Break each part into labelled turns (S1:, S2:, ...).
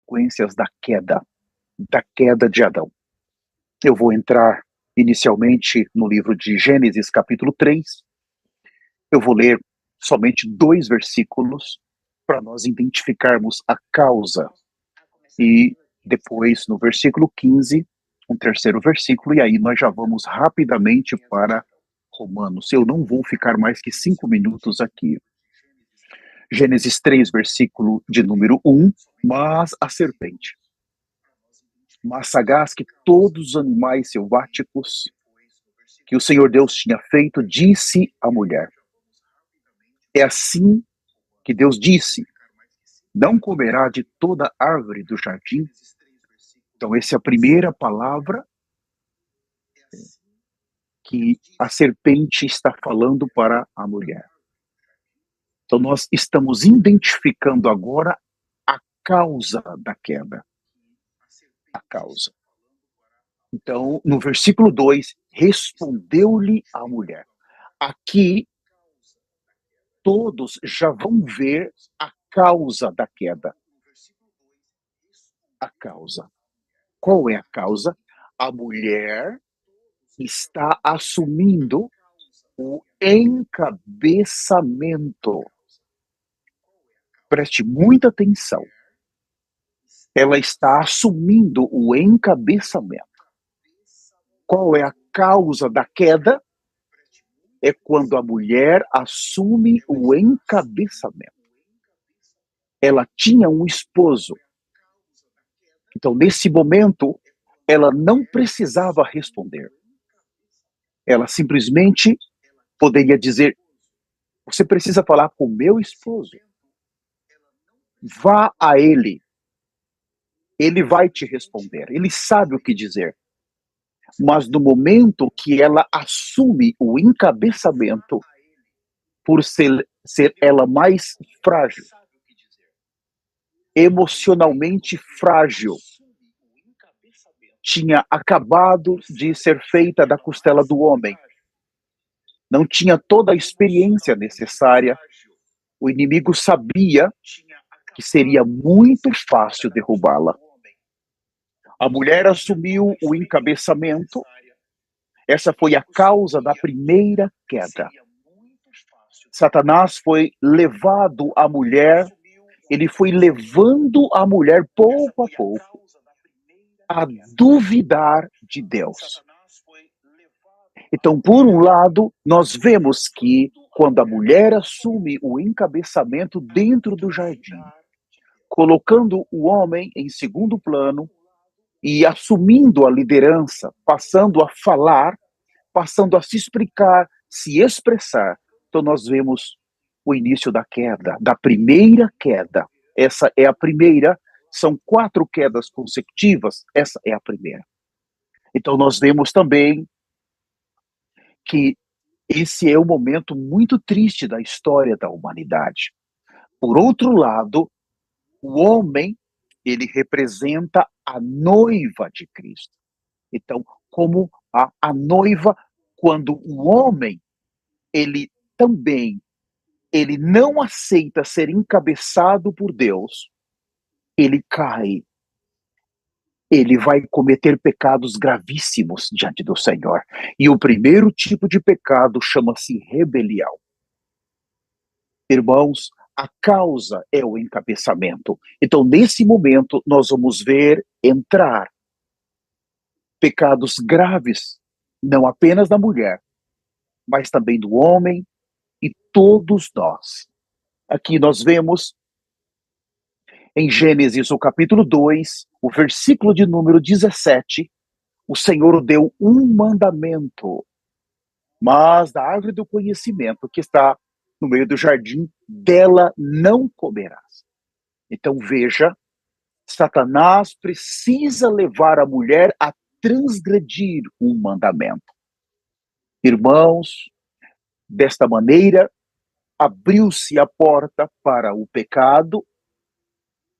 S1: consequências da queda de Adão. Eu vou entrar inicialmente no livro de Gênesis, capítulo 3. Eu vou ler somente 2 versículos para nós identificarmos a causa. E depois, no versículo 15, um terceiro versículo, e aí nós já vamos rapidamente para Romanos. Eu não vou ficar mais que 5 minutos aqui. Gênesis 3, versículo de número 1, mas a serpente, mais sagaz que todos os animais selváticos que o Senhor Deus tinha feito, disse à mulher. É assim que Deus disse, não comerá de toda árvore do jardim. Então essa é a primeira palavra que a serpente está falando para a mulher. Então nós estamos identificando agora a causa da queda. A causa. Então, no versículo 2, respondeu-lhe a mulher. Aqui, todos já vão ver a causa da queda. A causa. Qual é a causa? A mulher está assumindo o encabeçamento. Preste muita atenção. Ela está assumindo o encabeçamento. Qual é a causa da queda? É quando a mulher assume o encabeçamento. Ela tinha um esposo. Então, nesse momento, ela não precisava responder. Ela simplesmente poderia dizer, você precisa falar com meu esposo. Vá a ele. Ele vai te responder. Ele sabe o que dizer. Mas no momento que ela assume o encabeçamento, por ser ela mais frágil, emocionalmente frágil, tinha acabado de ser feita da costela do homem, não tinha toda a experiência necessária, o inimigo sabia que seria muito fácil derrubá-la. A mulher assumiu o encabeçamento, essa foi a causa da primeira queda. Satanás foi levado à mulher, ele foi levando a mulher pouco a pouco a duvidar de Deus. Então, por um lado, nós vemos que quando a mulher assume o encabeçamento dentro do jardim, colocando o homem em segundo plano e assumindo a liderança, passando a falar, passando a se explicar, se expressar, então nós vemos o início da queda, da primeira queda. Essa é a primeira, são 4 quedas consecutivas, essa é a primeira. Então nós vemos também que esse é um momento muito triste da história da humanidade. Por outro lado, o homem, ele representa a noiva de Cristo. Então, como a noiva, quando o homem, ele também, ele não aceita ser encabeçado por Deus, ele cai. Ele vai cometer pecados gravíssimos diante do Senhor. E o primeiro tipo de pecado chama-se rebelião. Irmãos, a causa é o encabeçamento. Então, nesse momento, nós vamos ver entrar pecados graves, não apenas da mulher, mas também do homem e todos nós. Aqui nós vemos em Gênesis, o capítulo 2, o versículo de número 17, o Senhor deu um mandamento, mas da árvore do conhecimento que está no meio do jardim, dela não comerás. Então veja, Satanás precisa levar a mulher a transgredir um mandamento. Irmãos, desta maneira, abriu-se a porta para o pecado.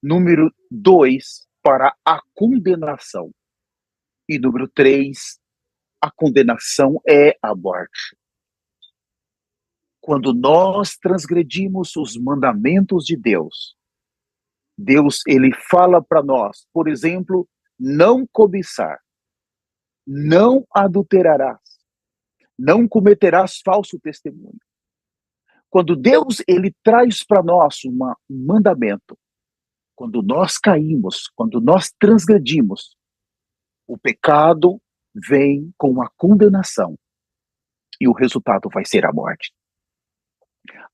S1: Número 2, para a condenação. E número 3, a condenação é a morte. Quando nós transgredimos os mandamentos de Deus, Deus, ele fala para nós, por exemplo, não cobiçar, não adulterarás, não cometerás falso testemunho. Quando Deus, ele traz para nós um mandamento, quando nós caímos, quando nós transgredimos, o pecado vem com a condenação e o resultado vai ser a morte.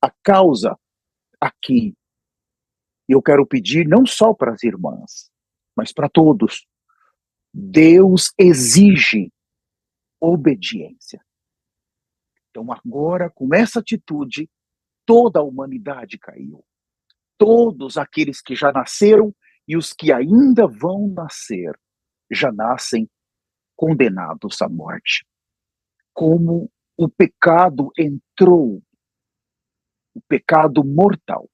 S1: A causa aqui, eu quero pedir não só para as irmãs, mas para todos. Deus exige obediência. Então agora, com essa atitude, toda a humanidade caiu. Todos aqueles que já nasceram e os que ainda vão nascer, já nascem condenados à morte. Como o pecado entrou, o pecado mortal,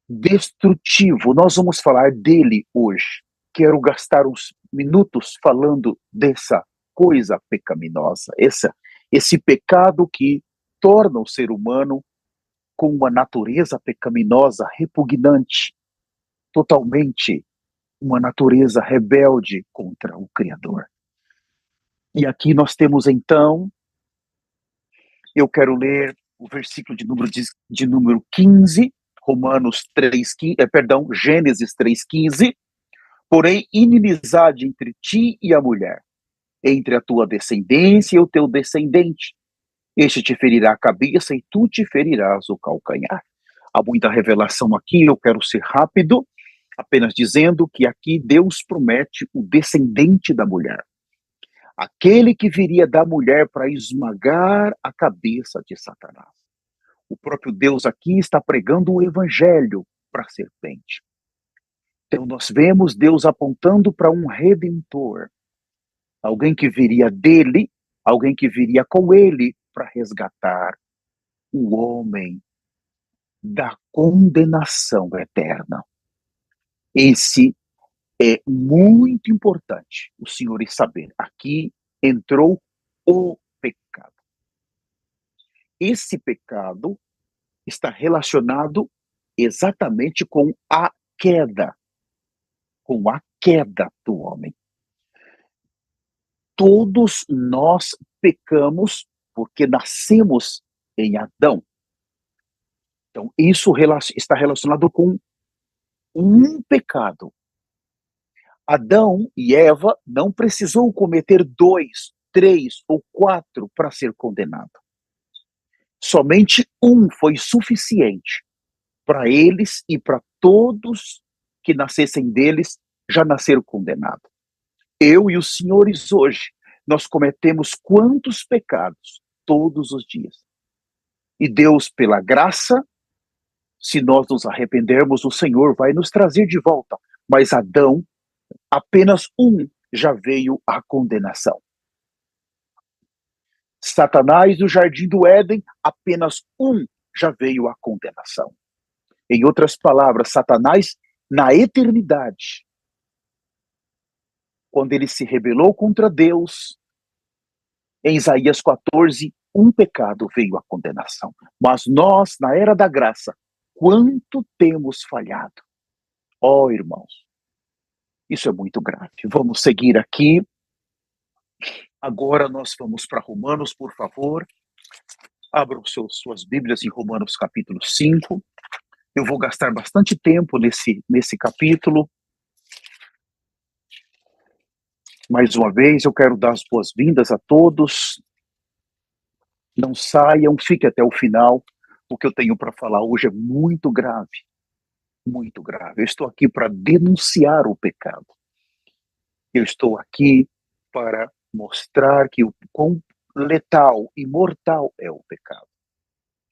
S1: destrutivo, nós vamos falar dele hoje. Quero gastar uns minutos falando dessa coisa pecaminosa, esse pecado que torna o ser humano com uma natureza pecaminosa repugnante, totalmente uma natureza rebelde contra o Criador. E aqui nós temos então, eu quero ler o versículo de número 15, Romanos 3, Gênesis 3,15. Porém, inimizade entre ti e a mulher, entre a tua descendência e o teu descendente. Este te ferirá a cabeça e tu te ferirás o calcanhar. Há muita revelação aqui, eu quero ser rápido, apenas dizendo que aqui Deus promete o descendente da mulher. Aquele que viria da mulher para esmagar a cabeça de Satanás. O próprio Deus aqui está pregando o evangelho para a serpente. Então nós vemos Deus apontando para um redentor. Alguém que viria dele, alguém que viria com ele para resgatar o homem da condenação eterna. Esse é muito importante, os senhores saberem. Aqui entrou o pecado. Esse pecado está relacionado exatamente com a queda do homem. Todos nós pecamos porque nascemos em Adão. Então, isso está relacionado com um pecado. Adão e Eva não precisou cometer 2, 3 ou 4 para ser condenado. Somente um foi suficiente para eles e para todos que nascessem deles já nasceram condenados. Eu e os senhores hoje, nós cometemos quantos pecados todos os dias. E Deus, pela graça, se nós nos arrependermos, o Senhor vai nos trazer de volta. Mas Adão, apenas um já veio à condenação. Satanás, no jardim do Éden, apenas um já veio à condenação. Em outras palavras, Satanás, na eternidade, quando ele se rebelou contra Deus, em Isaías 14, um pecado veio à condenação. Mas nós, na era da graça, quanto temos falhado. Ó, irmãos, isso é muito grave. Vamos seguir aqui. Agora nós vamos para Romanos, por favor. Abram suas Bíblias em Romanos capítulo 5. Eu vou gastar bastante tempo nesse capítulo. Mais uma vez, eu quero dar as boas-vindas a todos. Não saiam, fiquem até o final. O que eu tenho para falar hoje é muito grave. Muito grave. Eu estou aqui para denunciar o pecado. Eu estou aqui para mostrar que o quão letal e mortal é o pecado.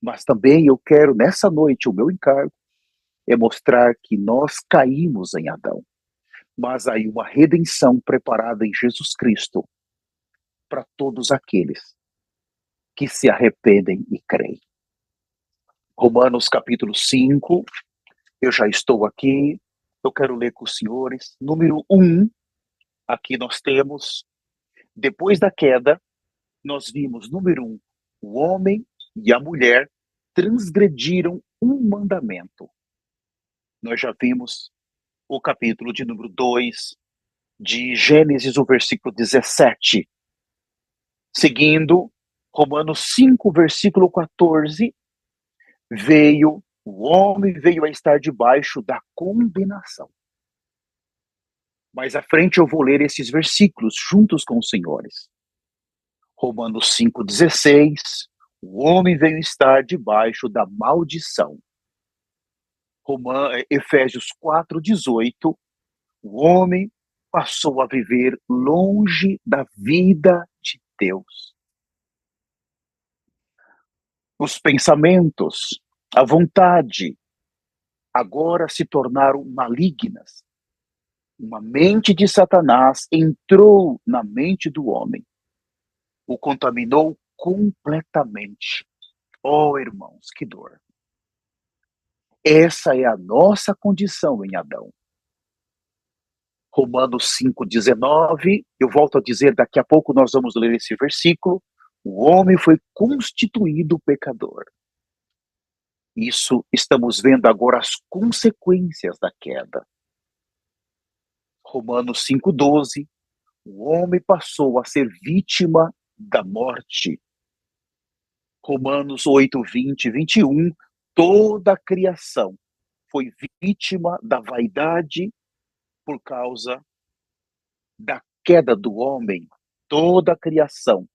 S1: Mas também eu quero, nessa noite, o meu encargo é mostrar que nós caímos em Adão. Mas há uma redenção preparada em Jesus Cristo para todos aqueles que se arrependem e creem. Romanos capítulo 5, eu já estou aqui, eu quero ler com os senhores. Número 1, aqui nós temos, depois da queda, nós vimos, número 1, o homem e a mulher transgrediram um mandamento. Nós já vimos o capítulo de número 2 de Gênesis, o versículo 17. Seguindo, Romanos 5, versículo 14, o homem veio a estar debaixo da condenação. Mais à frente eu vou ler esses versículos juntos com os senhores. Romanos 5,16, o homem veio estar debaixo da maldição. Efésios 4,18, o homem passou a viver longe da vida de Deus. Os pensamentos, a vontade, agora se tornaram malignas. Uma mente de Satanás entrou na mente do homem, o contaminou completamente. Oh, irmãos, que dor. Essa é a nossa condição em Adão. Romanos 5,19, eu volto a dizer, daqui a pouco nós vamos ler esse versículo, o homem foi constituído pecador. Isso, estamos vendo agora as consequências da queda. Romanos 5,12, o homem passou a ser vítima da morte. Romanos 8:20 e 21, toda a criação foi vítima da vaidade por causa da queda do homem. Toda a criação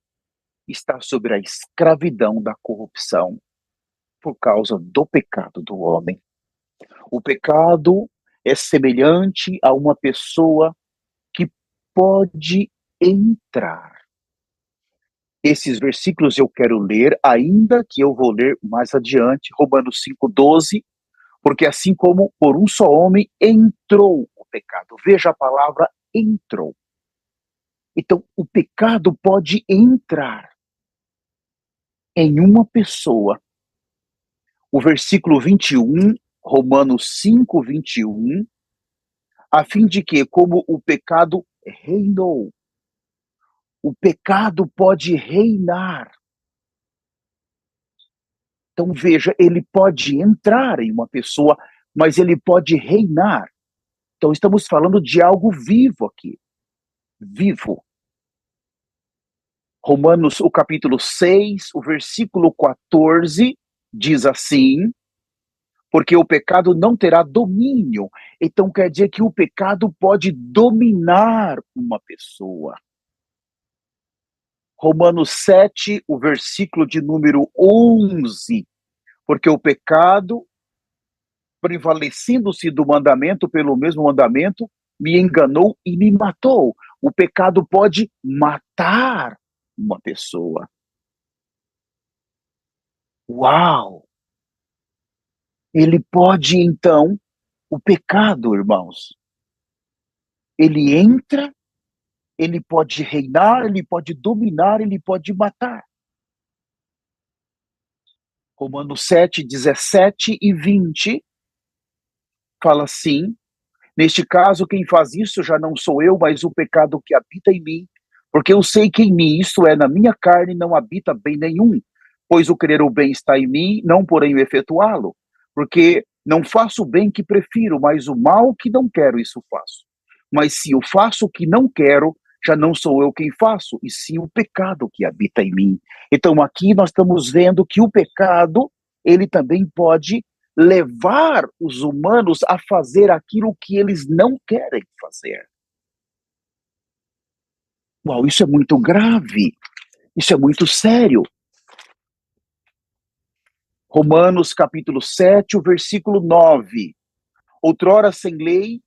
S1: está sobre a escravidão da corrupção por causa do pecado do homem. O pecado é semelhante a uma pessoa que pode entrar. Esses versículos eu quero ler, ainda que eu vou ler mais adiante, Romanos 5,12, porque assim como por um só homem entrou o pecado. Veja a palavra entrou. Então, o pecado pode entrar em uma pessoa. O versículo 21, Romanos 5:21, a fim de que, como o pecado reinou, o pecado pode reinar. Então, veja, ele pode entrar em uma pessoa, mas ele pode reinar. Então, estamos falando de algo vivo aqui. Vivo. Romanos, o capítulo 6, o versículo 14, diz assim, porque o pecado não terá domínio. Então, quer dizer que o pecado pode dominar uma pessoa. Romanos 7, o versículo de número 11, porque o pecado, prevalecendo-se do mandamento pelo mesmo mandamento, me enganou e me matou. O pecado pode matar uma pessoa. Uau! Ele pode, então, o pecado, irmãos, ele entra, ele pode reinar, ele pode dominar, ele pode matar. Romanos 7, 17 e 20 fala assim, neste caso, quem faz isso já não sou eu, mas o pecado que habita em mim, porque eu sei que em mim, isto é, na minha carne, não habita bem nenhum, pois o querer o bem está em mim, não porém o efetuá-lo, porque não faço o bem que prefiro, mas o mal que não quero, isso faço. Mas se eu faço o que não quero, já não sou eu quem faço, e sim o pecado que habita em mim. Então aqui nós estamos vendo que o pecado, ele também pode levar os humanos a fazer aquilo que eles não querem fazer. Uau, isso é muito grave, isso é muito sério. Romanos capítulo 7, o versículo 9. Outrora sem lei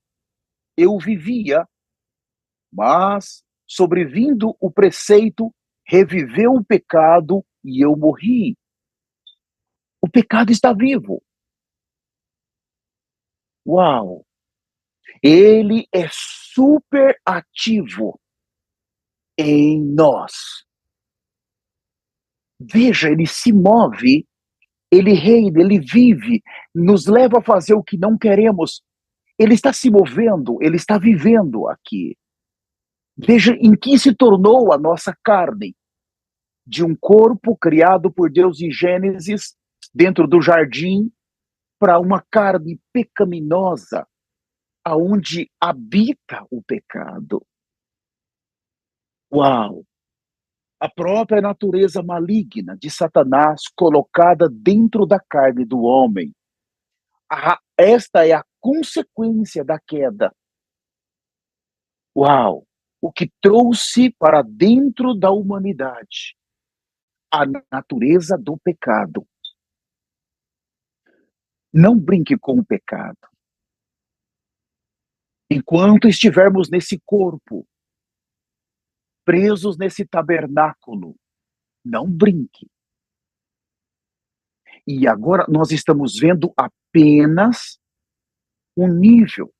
S1: eu vivia, mas sobrevindo o preceito, reviveu o pecado e eu morri. O pecado está vivo. Uau! Ele é super ativo em nós. Veja, ele se move, ele reina, ele vive, nos leva a fazer o que não queremos. Ele está se movendo, ele está vivendo aqui. Veja em que se tornou a nossa carne. De um corpo criado por Deus em Gênesis, dentro do jardim, para uma carne pecaminosa, aonde habita o pecado. Uau! A própria natureza maligna de Satanás colocada dentro da carne do homem. Esta é a consequência da queda. Uau! O que trouxe para dentro da humanidade a natureza do pecado. Não brinque com o pecado. Enquanto estivermos nesse corpo, presos nesse tabernáculo, não brinque. E agora nós estamos vendo apenas um nível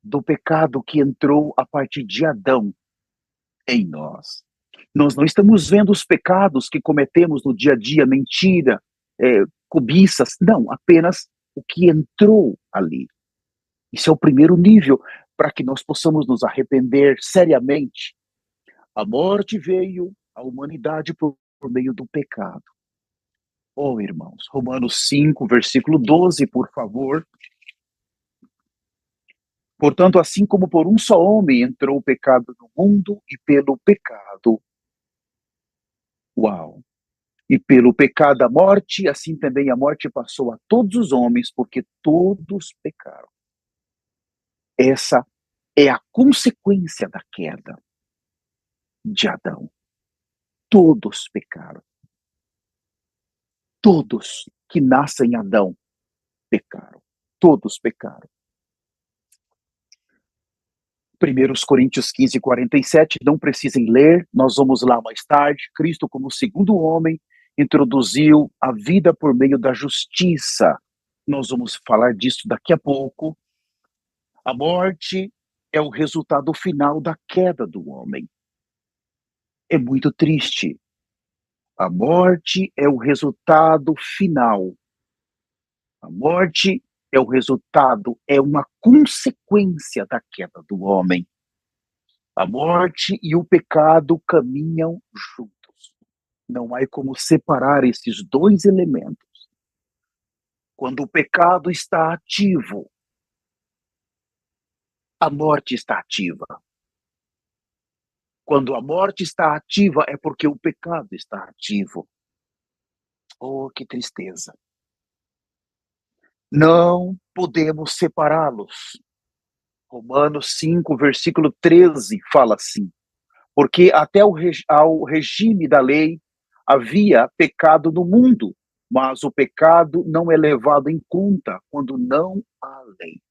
S1: do pecado que entrou a partir de Adão em nós. Nós não estamos vendo os pecados que cometemos no dia a dia, mentira, cobiças, não, apenas o que entrou ali. Isso é o primeiro nível para que nós possamos nos arrepender seriamente. A morte veio à humanidade por meio do pecado. Oh, irmãos, Romanos 5, versículo 12, por favor. Portanto, assim como por um só homem entrou o pecado no mundo, e pelo pecado, uau, e pelo pecado a morte, assim também a morte passou a todos os homens, porque todos pecaram. Essa é a consequência da queda de Adão. Todos pecaram. Todos que nascem em Adão pecaram. Todos pecaram. 1 Coríntios 15, 47, não precisem ler, nós vamos lá mais tarde. Cristo, como segundo homem, introduziu a vida por meio da justiça. Nós vamos falar disso daqui a pouco. A morte é o resultado final da queda do homem. É muito triste. A morte é o resultado final. A morte é o resultado, é uma consequência da queda do homem. A morte e o pecado caminham juntos. Não há como separar esses dois elementos. Quando o pecado está ativo, a morte está ativa. Quando a morte está ativa, é porque o pecado está ativo. Oh, que tristeza. Não podemos separá-los. Romanos 5, versículo 13, fala assim: porque até ao regime da lei havia pecado no mundo, mas o pecado não é levado em conta quando não há lei.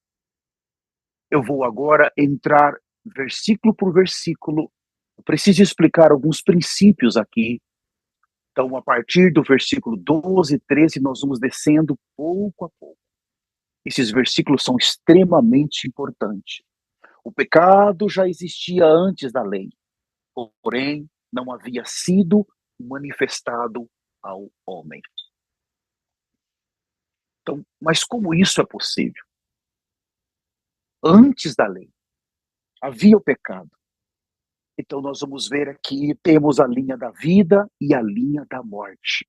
S1: Eu vou agora entrar versículo por versículo. Eu preciso explicar alguns princípios aqui. Então, a partir do versículo 12 e 13, nós vamos descendo pouco a pouco. Esses versículos são extremamente importantes. O pecado já existia antes da lei, porém não havia sido manifestado ao homem. Então, mas como isso é possível? Antes da lei, havia o pecado. Então nós vamos ver aqui, temos a linha da vida e a linha da morte.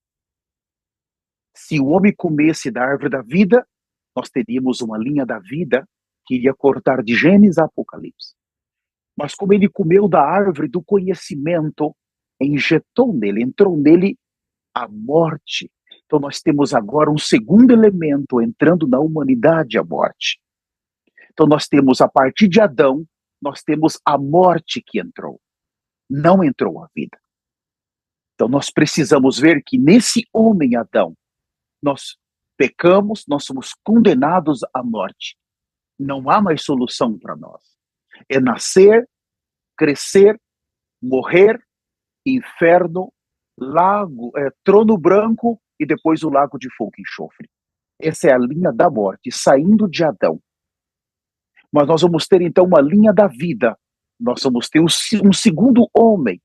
S1: Se o homem comesse da árvore da vida, nós teríamos uma linha da vida que iria cortar de Gênesis a Apocalipse. Mas como ele comeu da árvore do conhecimento, injetou nele, entrou nele a morte. Então nós temos agora um segundo elemento entrando na humanidade, a morte. Então nós temos, a partir de Adão, nós temos a morte que entrou. Não entrou a vida. Então nós precisamos ver que nesse homem Adão, nós pecamos, nós somos condenados à morte. Não há mais solução para nós. É nascer, crescer, morrer, inferno, lago, trono branco e depois o lago de fogo e enxofre. Essa é a linha da morte, saindo de Adão. Mas nós vamos ter então uma linha da vida. Nós vamos ter um segundo homem,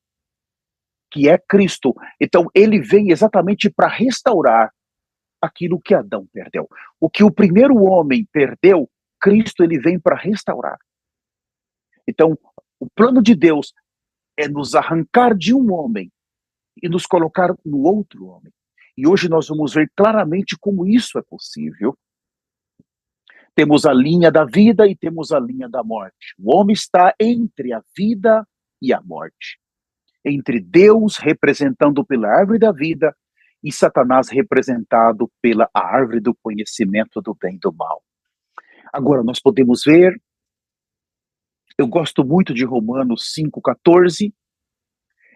S1: que é Cristo. Então ele vem exatamente para restaurar aquilo que Adão perdeu. O que o primeiro homem perdeu, Cristo ele vem para restaurar. Então, o plano de Deus é nos arrancar de um homem e nos colocar no outro homem. E hoje nós vamos ver claramente como isso é possível. Temos a linha da vida e temos a linha da morte. O homem está entre a vida e a morte. Entre Deus, representando pela árvore da vida, e Satanás, representado pela árvore do conhecimento do bem e do mal. Agora, nós podemos ver, eu gosto muito de Romanos 5,14,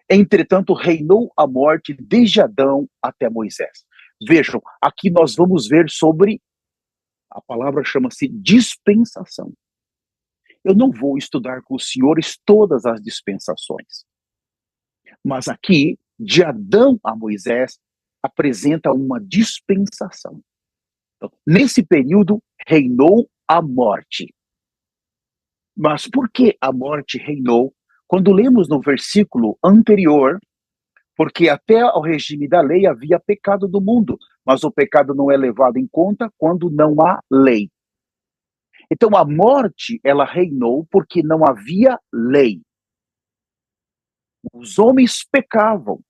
S1: entretanto, reinou a morte desde Adão até Moisés. Vejam, aqui nós vamos ver sobre, a palavra chama-se dispensação. Eu não vou estudar com os senhores todas as dispensações, mas aqui, de Adão a Moisés, apresenta uma dispensação. Então, nesse período, reinou a morte. Mas por que a morte reinou? Quando lemos no versículo anterior, porque até ao regime da lei havia pecado do mundo, mas o pecado não é levado em conta quando não há lei. Então a morte, ela reinou porque não havia lei. Os homens pecavam,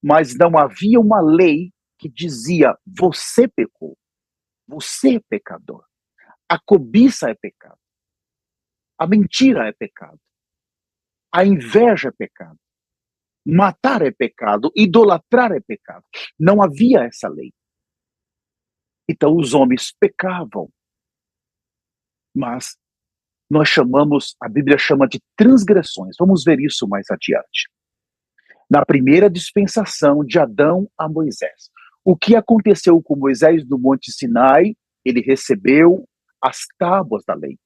S1: mas não havia uma lei que dizia: você pecou, você é pecador. A cobiça é pecado. A mentira é pecado. A inveja é pecado. Matar é pecado. Idolatrar é pecado. Não havia essa lei. Então os homens pecavam. Mas nós chamamos, a Bíblia chama de transgressões. Vamos ver isso mais adiante. Na primeira dispensação de Adão a Moisés. O que aconteceu com Moisés no Monte Sinai? Ele recebeu as tábuas da lei.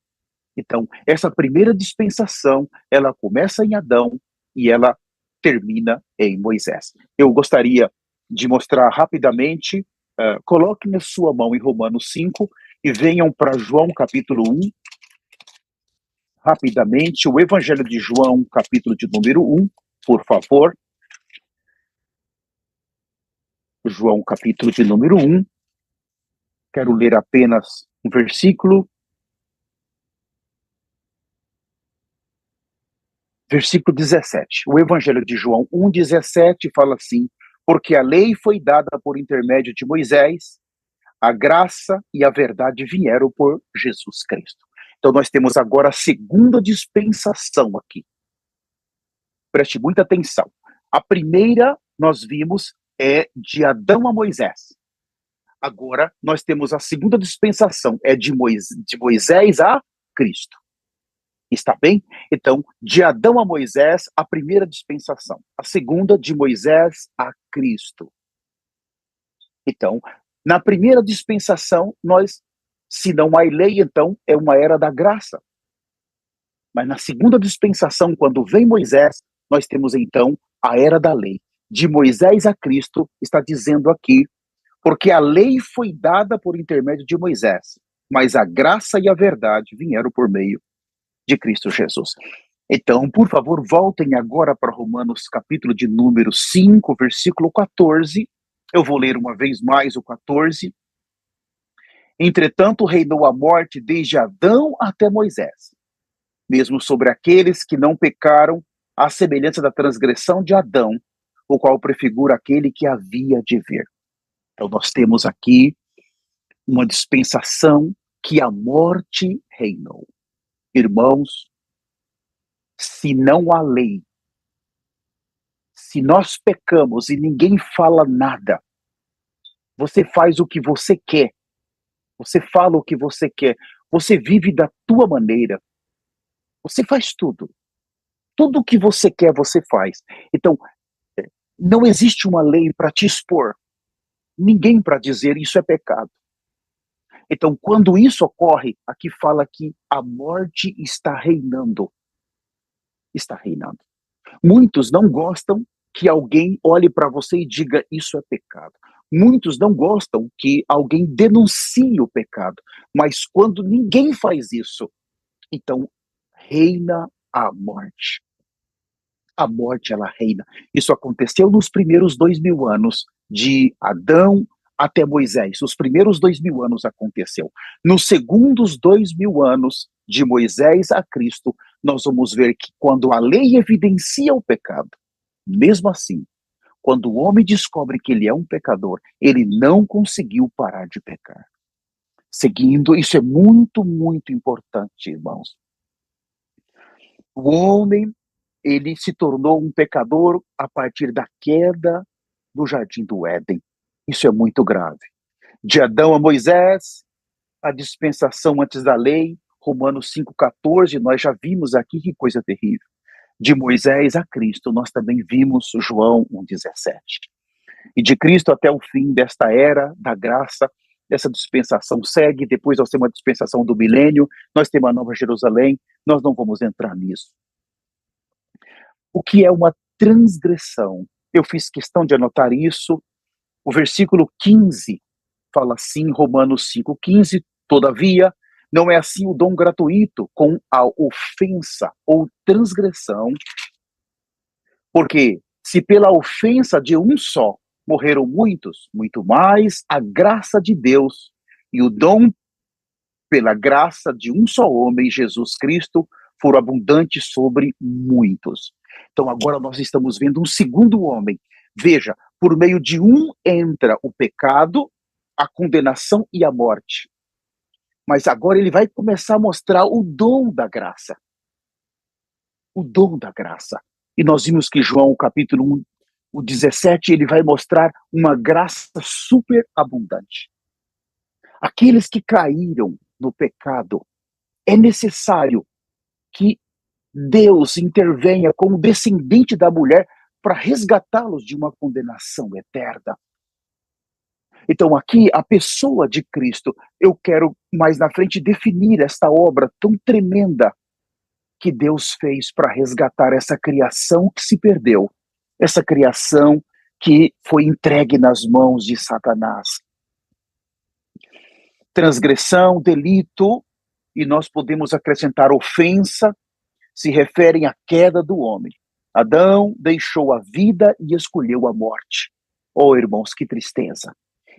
S1: Então, essa primeira dispensação, ela começa em Adão e ela termina em Moisés. Eu gostaria de mostrar rapidamente, coloque na sua mão em Romanos 5 e venham para João capítulo 1, rapidamente, o Evangelho de João, capítulo de número 1, por favor. João, capítulo de número 1. Quero ler apenas um versículo. Versículo 17. O Evangelho de João 1,17 fala assim: porque a lei foi dada por intermédio de Moisés, a graça e a verdade vieram por Jesus Cristo. Então nós temos agora a segunda dispensação aqui. Preste muita atenção. A primeira, nós vimos, é de Adão a Moisés. Agora, nós temos a segunda dispensação, é de Moisés a Cristo. Está bem? Então, de Adão a Moisés, a primeira dispensação. A segunda, de Moisés a Cristo. Então, na primeira dispensação, se não há lei, então, é uma era da graça. Mas na segunda dispensação, quando vem Moisés, nós temos, então, a era da lei. De Moisés a Cristo, está dizendo aqui, porque a lei foi dada por intermédio de Moisés, mas a graça e a verdade vieram por meio de Cristo Jesus. Então, por favor, voltem agora para Romanos capítulo de número 5, versículo 14. Eu vou ler uma vez mais o 14. Entretanto, reinou a morte desde Adão até Moisés, mesmo sobre aqueles que não pecaram, à semelhança da transgressão de Adão, o qual prefigura aquele que havia de vir. Então, nós temos aqui uma dispensação que a morte reinou. Irmãos, se não há lei, se nós pecamos e ninguém fala nada, você faz o que você quer, você fala o que você quer, você vive da tua maneira, você faz tudo. Tudo o que você quer, você faz. Então, não existe uma lei para te expor, ninguém para dizer isso é pecado. Então, quando isso ocorre, aqui fala que a morte está reinando. Está reinando. Muitos não gostam que alguém olhe para você e diga isso é pecado. Muitos não gostam que alguém denuncie o pecado. Mas quando ninguém faz isso, então reina a morte. A morte, ela reina. Isso aconteceu nos primeiros 2000 anos, de Adão até Moisés. Os primeiros 2000 anos aconteceu. Nos segundos 2000 anos, de Moisés a Cristo, nós vamos ver que quando a lei evidencia o pecado, mesmo assim, Quando o homem descobre que ele é um pecador, ele não conseguiu parar de pecar. Seguindo, isso é muito, muito importante, irmãos. O homem, ele se tornou um pecador a partir da queda do jardim do Éden. Isso é muito grave. De Adão a Moisés, a dispensação antes da lei, Romanos 5,14, nós já vimos aqui que coisa terrível. De Moisés a Cristo, nós também vimos João 1,17. E de Cristo até o fim desta era da graça, dessa dispensação segue, depois nós temos a dispensação do milênio, nós temos a Nova Jerusalém, nós não vamos entrar nisso. O que é uma transgressão? Eu fiz questão de anotar isso. O versículo 15 fala assim, Romanos 5,15, todavia, não é assim o dom gratuito com a ofensa ou transgressão, porque se pela ofensa de um só morreram muitos, muito mais a graça de Deus e o dom pela graça de um só homem, Jesus Cristo, foram abundantes sobre muitos. Então agora nós estamos vendo um segundo homem. Veja, por meio de um entra o pecado, a condenação e a morte. Mas agora ele vai começar a mostrar o dom da graça. O dom da graça. E nós vimos que João, capítulo 1, o 17, ele vai mostrar uma graça super abundante. Aqueles que caíram no pecado, é necessário que Deus intervenha como descendente da mulher para resgatá-los de uma condenação eterna. Então aqui, a pessoa de Cristo, eu quero mais na frente definir esta obra tão tremenda que Deus fez para resgatar essa criação que se perdeu, essa criação que foi entregue nas mãos de Satanás. Transgressão, delito, e nós podemos acrescentar ofensa, se referem à queda do homem. Adão deixou a vida e escolheu a morte. Oh, irmãos, que tristeza.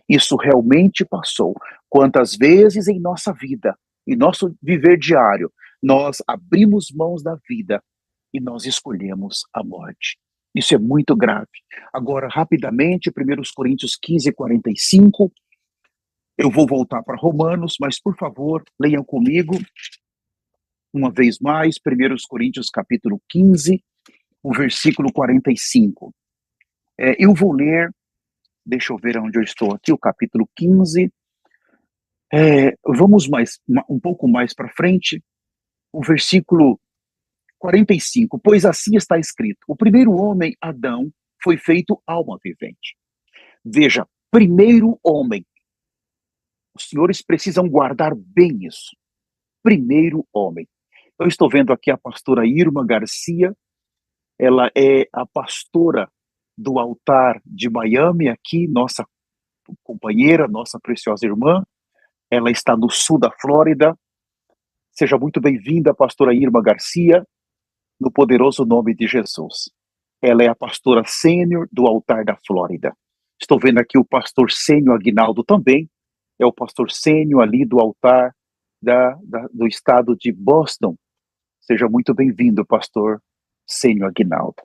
S1: Isso realmente passou. Quantas vezes em nossa vida, em nosso viver diário, nós abrimos mãos da vida e nós escolhemos a morte. Isso é muito grave. Agora, rapidamente, 1 Coríntios 15:45. Eu vou voltar para Romanos, mas, por favor, leiam comigo, uma vez mais, 1 Coríntios capítulo 15, o versículo 45. Eu vou ler, deixa eu ver onde eu estou aqui, o capítulo 15. Vamos um pouco mais para frente, o versículo 45. Pois assim está escrito: o primeiro homem, Adão, foi feito alma vivente. Veja, primeiro homem. Os senhores precisam guardar bem isso. Primeiro homem. Eu estou vendo aqui a pastora Irma Garcia. Ela é a pastora do altar de Miami, aqui, nossa companheira, nossa preciosa irmã. Ela está no sul da Flórida. Seja muito bem-vinda, pastora Irma Garcia, no poderoso nome de Jesus. Ela é a pastora sênior do altar da Flórida. Estou vendo aqui o pastor Sênio Aguinaldo também, é o pastor sênior ali do altar do estado de Boston. Seja muito bem-vindo, pastor Sênio Aguinaldo.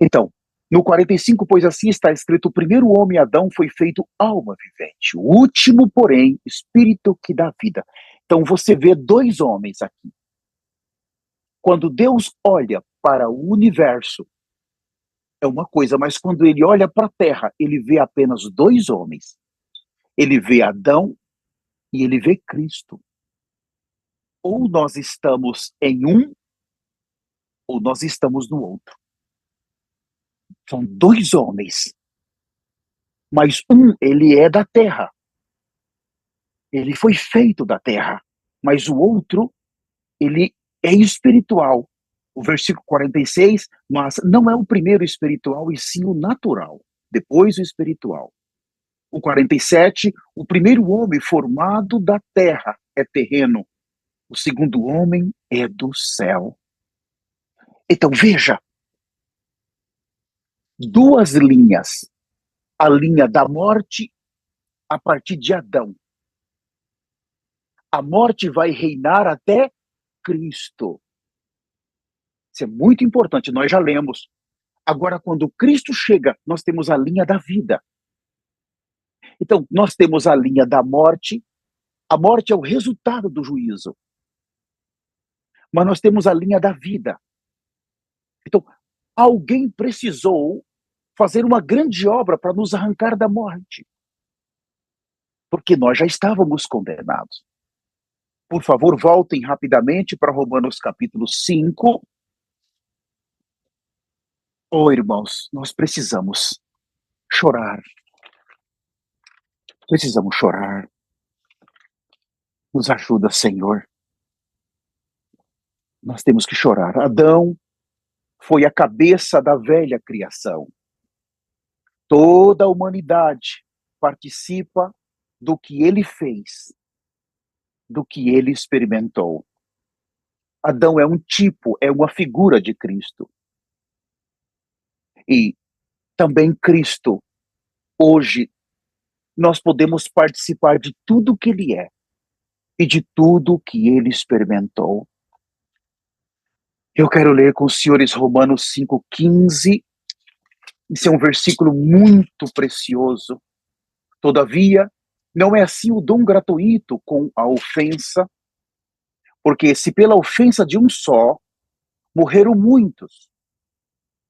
S1: Então, no 45, pois assim está escrito: o primeiro homem, Adão, foi feito alma vivente, o último, porém, espírito que dá vida. Então você vê dois homens aqui. Quando Deus olha para o universo, é uma coisa, mas quando ele olha para a terra, ele vê apenas dois homens. Ele vê Adão e ele vê Cristo. Ou nós estamos em um, ou nós estamos no outro. São dois homens. Mas um, ele é da terra. Ele foi feito da terra. Mas o outro, ele é espiritual. O versículo 46, mas não é o primeiro espiritual, e sim o natural. Depois o espiritual. O 47, o primeiro homem formado da terra é terreno. O segundo homem é do céu. Então veja, duas linhas. A linha da morte a partir de Adão. A morte vai reinar até Cristo. Isso é muito importante, nós já lemos. Agora, quando Cristo chega, nós temos a linha da vida. Então, nós temos a linha da morte. A morte é o resultado do juízo. Mas nós temos a linha da vida. Então, alguém precisou fazer uma grande obra para nos arrancar da morte. Porque nós já estávamos condenados. Por favor, voltem rapidamente para Romanos capítulo 5. Oh, irmãos, nós precisamos chorar. Precisamos chorar. Nos ajuda, Senhor. Nós temos que chorar. Adão foi a cabeça da velha criação. Toda a humanidade participa do que ele fez, do que ele experimentou. Adão é um tipo, é uma figura de Cristo. E também Cristo, hoje, nós podemos participar de tudo que ele é e de tudo que ele experimentou. Eu quero ler com os senhores Romanos 5,15. Esse é um versículo muito precioso. Todavia, não é assim o dom gratuito com a ofensa, porque se pela ofensa de um só morreram muitos,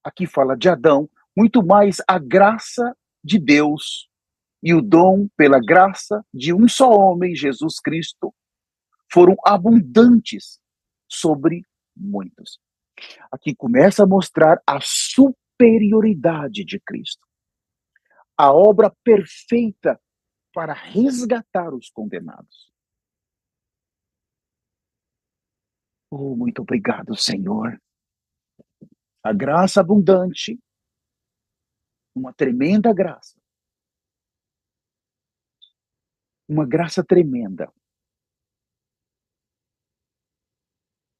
S1: aqui fala de Adão, muito mais a graça de Deus e o dom pela graça de um só homem, Jesus Cristo, foram abundantes sobre muitos. Aqui começa a mostrar a superioridade de Cristo. A obra perfeita para resgatar os condenados. Oh, muito obrigado, Senhor. A graça abundante, uma tremenda graça. Uma graça tremenda.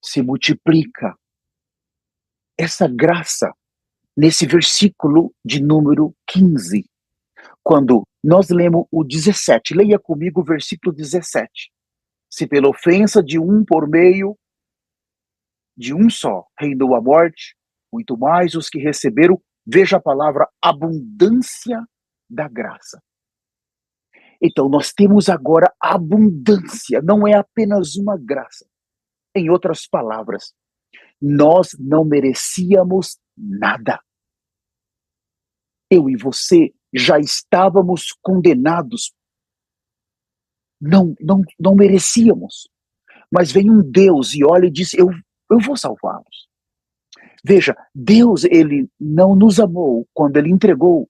S1: Se multiplica. Essa graça, nesse versículo de número 15, quando nós lemos o 17, leia comigo o versículo 17. Se pela ofensa de um por meio de um só reinou a morte, muito mais os que receberam, veja a palavra abundância da graça. Então nós temos agora abundância, não é apenas uma graça. Em outras palavras, nós não merecíamos nada. Eu e você já estávamos condenados. Não merecíamos. Mas vem um Deus e olha e diz, eu vou salvá-los. Veja, Deus, ele não nos amou quando ele entregou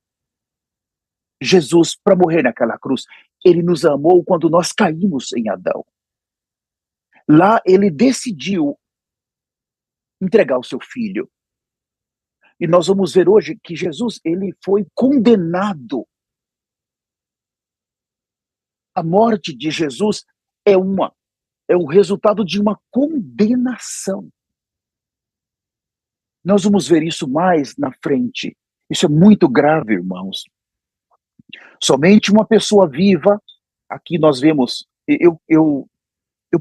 S1: Jesus para morrer naquela cruz. Ele nos amou quando nós caímos em Adão. Lá ele decidiu entregar o seu filho. E nós vamos ver hoje que Jesus, ele foi condenado. A morte de Jesus é o resultado de uma condenação. Nós vamos ver isso mais na frente. Isso é muito grave, irmãos. Somente uma pessoa viva, aqui nós vemos, eu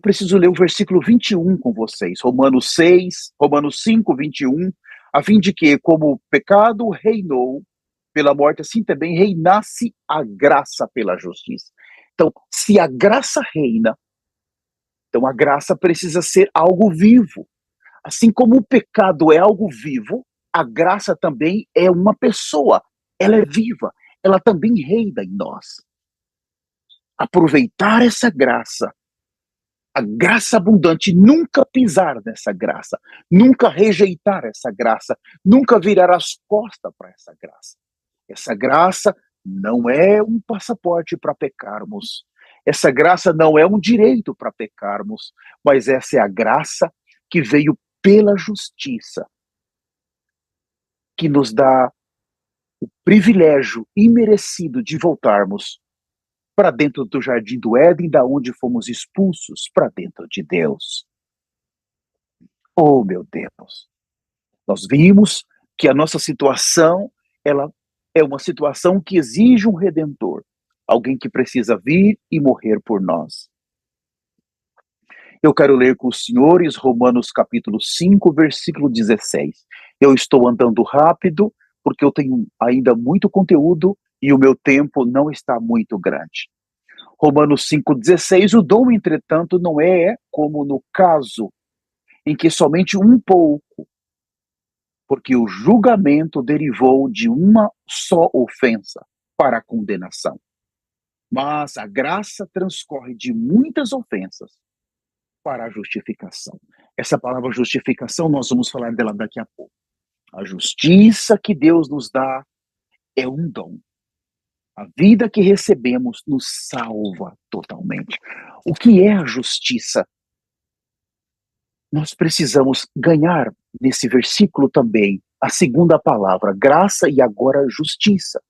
S1: preciso ler o versículo 21 com vocês, Romanos 5, 21, a fim de que, como o pecado reinou pela morte, assim também reinasse a graça pela justiça. Então, se a graça reina, então a graça precisa ser algo vivo. Assim como o pecado é algo vivo, a graça também é uma pessoa. Ela é viva, ela também reina em nós. Aproveitar essa graça, a graça abundante, nunca pisar nessa graça, nunca rejeitar essa graça, nunca virar as costas para essa graça. Essa graça não é um passaporte para pecarmos. Essa graça não é um direito para pecarmos, mas essa é a graça que veio pela justiça, que nos dá o privilégio imerecido de voltarmos para dentro do jardim do Éden, da onde fomos expulsos para dentro de Deus. Oh, meu Deus! Nós vimos que a nossa situação, ela é uma situação que exige um redentor, alguém que precisa vir e morrer por nós. Eu quero ler com os senhores Romanos capítulo 5, versículo 16. Eu estou andando rápido porque eu tenho ainda muito conteúdo e o meu tempo não está muito grande. Romanos 5,16, o dom, entretanto, não é como no caso em que somente um pouco, porque o julgamento derivou de uma só ofensa para a condenação. Mas a graça transcorre de muitas ofensas para a justificação. Essa palavra justificação, nós vamos falar dela daqui a pouco. A justiça que Deus nos dá é um dom. A vida que recebemos nos salva totalmente. O que é a justiça? Nós precisamos ganhar nesse versículo também a segunda palavra, graça, e agora justiça.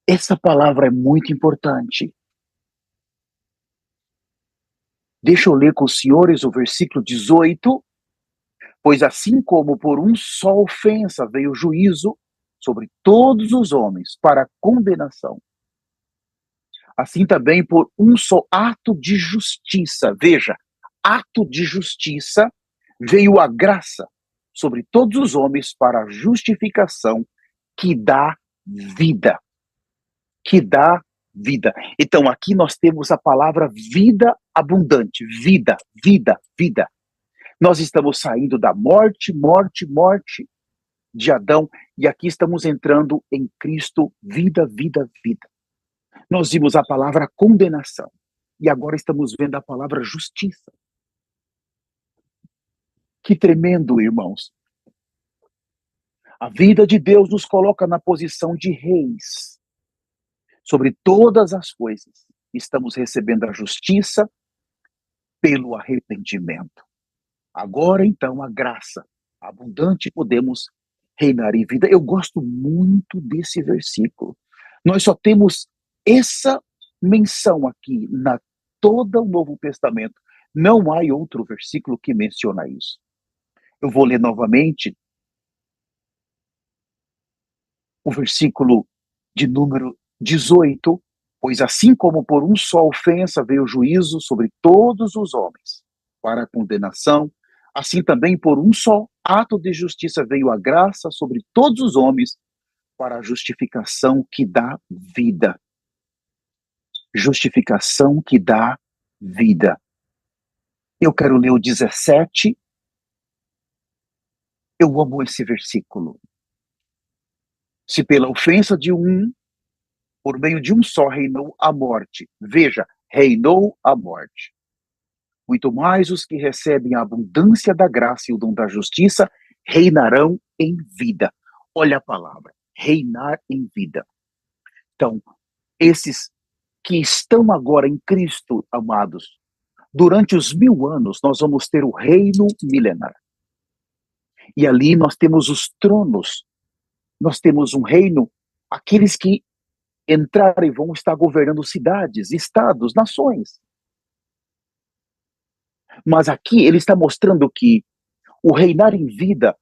S1: Essa palavra é muito importante. Deixa eu ler com os senhores o versículo 18. Pois assim como por um só ofensa veio o juízo sobre todos os homens para condenação, assim também por um só ato de justiça, veja, ato de justiça, veio a graça sobre todos os homens para a justificação que dá vida. Que dá vida. Então aqui nós temos a palavra vida abundante, vida, vida, vida. Nós estamos saindo da morte de Adão, e aqui estamos entrando em Cristo, vida, vida, vida. Nós vimos a palavra condenação, e agora estamos vendo a palavra justiça. Que tremendo, irmãos. A vida de Deus nos coloca na posição de reis sobre todas as coisas. Estamos recebendo a justiça pelo arrependimento. Agora, então, a graça abundante, podemos reinar em vida. Eu gosto muito desse versículo. Nós só temos essa menção aqui na todo o Novo Testamento. Não há outro versículo que menciona isso. Eu vou ler novamente o versículo de número 18. Pois assim como por um só ofensa veio o juízo sobre todos os homens, para a condenação, assim também por um só ato de justiça veio a graça sobre todos os homens para a justificação que dá vida. Justificação que dá vida. Eu quero ler o 17. Eu amo esse versículo. Se pela ofensa de um, por meio de um só reinou a morte. Veja, reinou a morte. Muito mais os que recebem a abundância da graça e o dom da justiça reinarão em vida. Olha a palavra, reinar em vida. Então, esses que estão agora em Cristo, amados, durante os 1000 anos nós vamos ter o reino milenar. E ali nós temos os tronos, nós temos um reino, aqueles que entrarem vão estar governando cidades, estados, nações. Mas aqui ele está mostrando que o reinar em vida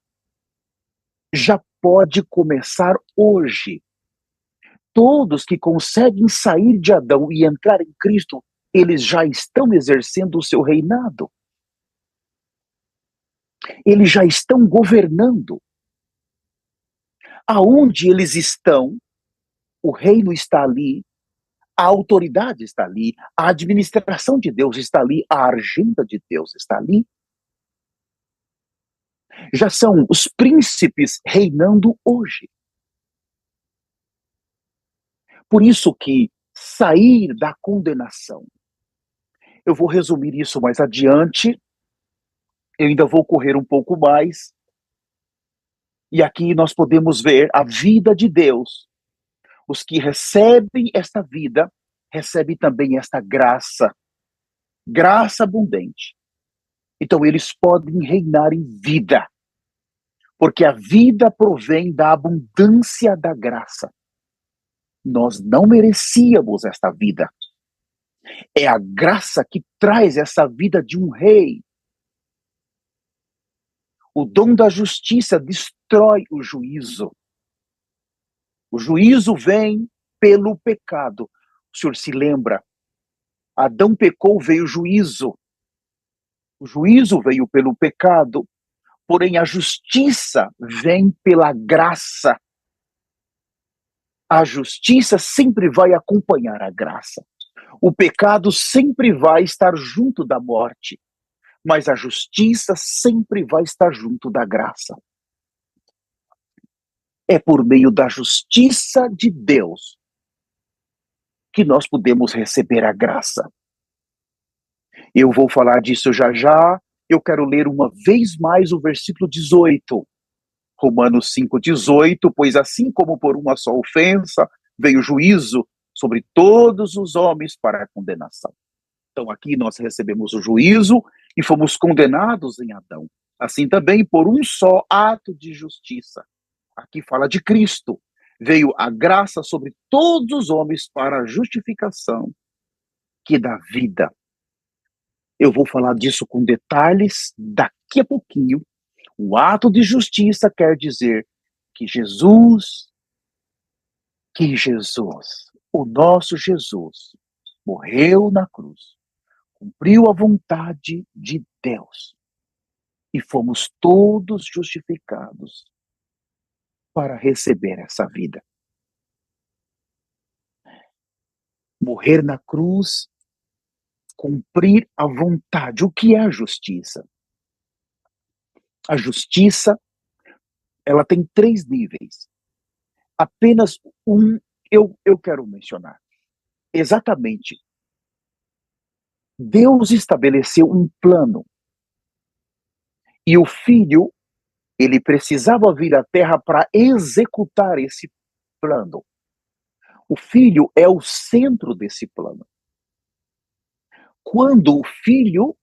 S1: já pode começar hoje. Todos que conseguem sair de Adão e entrar em Cristo, eles já estão exercendo o seu reinado. Eles já estão governando. Aonde eles estão, o reino está ali, a autoridade está ali, a administração de Deus está ali, a agenda de Deus está ali. Já são os príncipes reinando hoje. Por isso que sair da condenação. Eu vou resumir isso mais adiante. Eu ainda vou correr um pouco mais. E aqui nós podemos ver a vida de Deus. Os que recebem esta vida, recebem também esta graça. Graça abundante. Então eles podem reinar em vida. Porque a vida provém da abundância da graça. Nós não merecíamos esta vida. É a graça que traz essa vida de um rei. O dom da justiça destrói o juízo. O juízo vem pelo pecado. O senhor se lembra? Adão pecou, veio o juízo. O juízo veio pelo pecado. Porém, a justiça vem pela graça. A justiça sempre vai acompanhar a graça. O pecado sempre vai estar junto da morte, mas a justiça sempre vai estar junto da graça. É por meio da justiça de Deus que nós podemos receber a graça. Eu vou falar disso já já. Eu quero ler uma vez mais o versículo 18. Romanos 5,18, pois assim como por uma só ofensa veio o juízo sobre todos os homens para a condenação. Então aqui nós recebemos o juízo e fomos condenados em Adão. Assim também por um só ato de justiça. Aqui fala de Cristo. Veio a graça sobre todos os homens para a justificação que dá vida. Eu vou falar disso com detalhes daqui a pouquinho. O ato de justiça quer dizer que Jesus, o nosso Jesus, morreu na cruz, cumpriu a vontade de Deus e fomos todos justificados para receber essa vida. Morrer na cruz, cumprir a vontade. O que é a justiça? A justiça, ela tem 3 níveis. Apenas um eu quero mencionar. Exatamente. Deus estabeleceu um plano. E o Filho, ele precisava vir à Terra para executar esse plano. O Filho é o centro desse plano. Quando o Filho,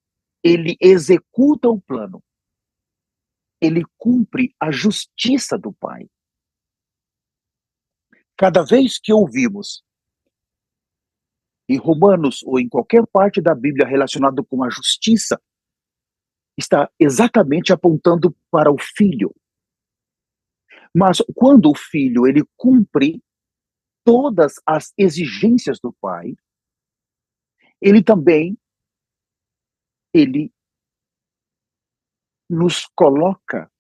S1: ele executa o plano, ele cumpre a justiça do Pai. Cada vez que ouvimos em Romanos ou em qualquer parte da Bíblia relacionado com a justiça, está exatamente apontando para o Filho. Mas quando o Filho ele cumpre todas as exigências do Pai, ele também ele nos coloca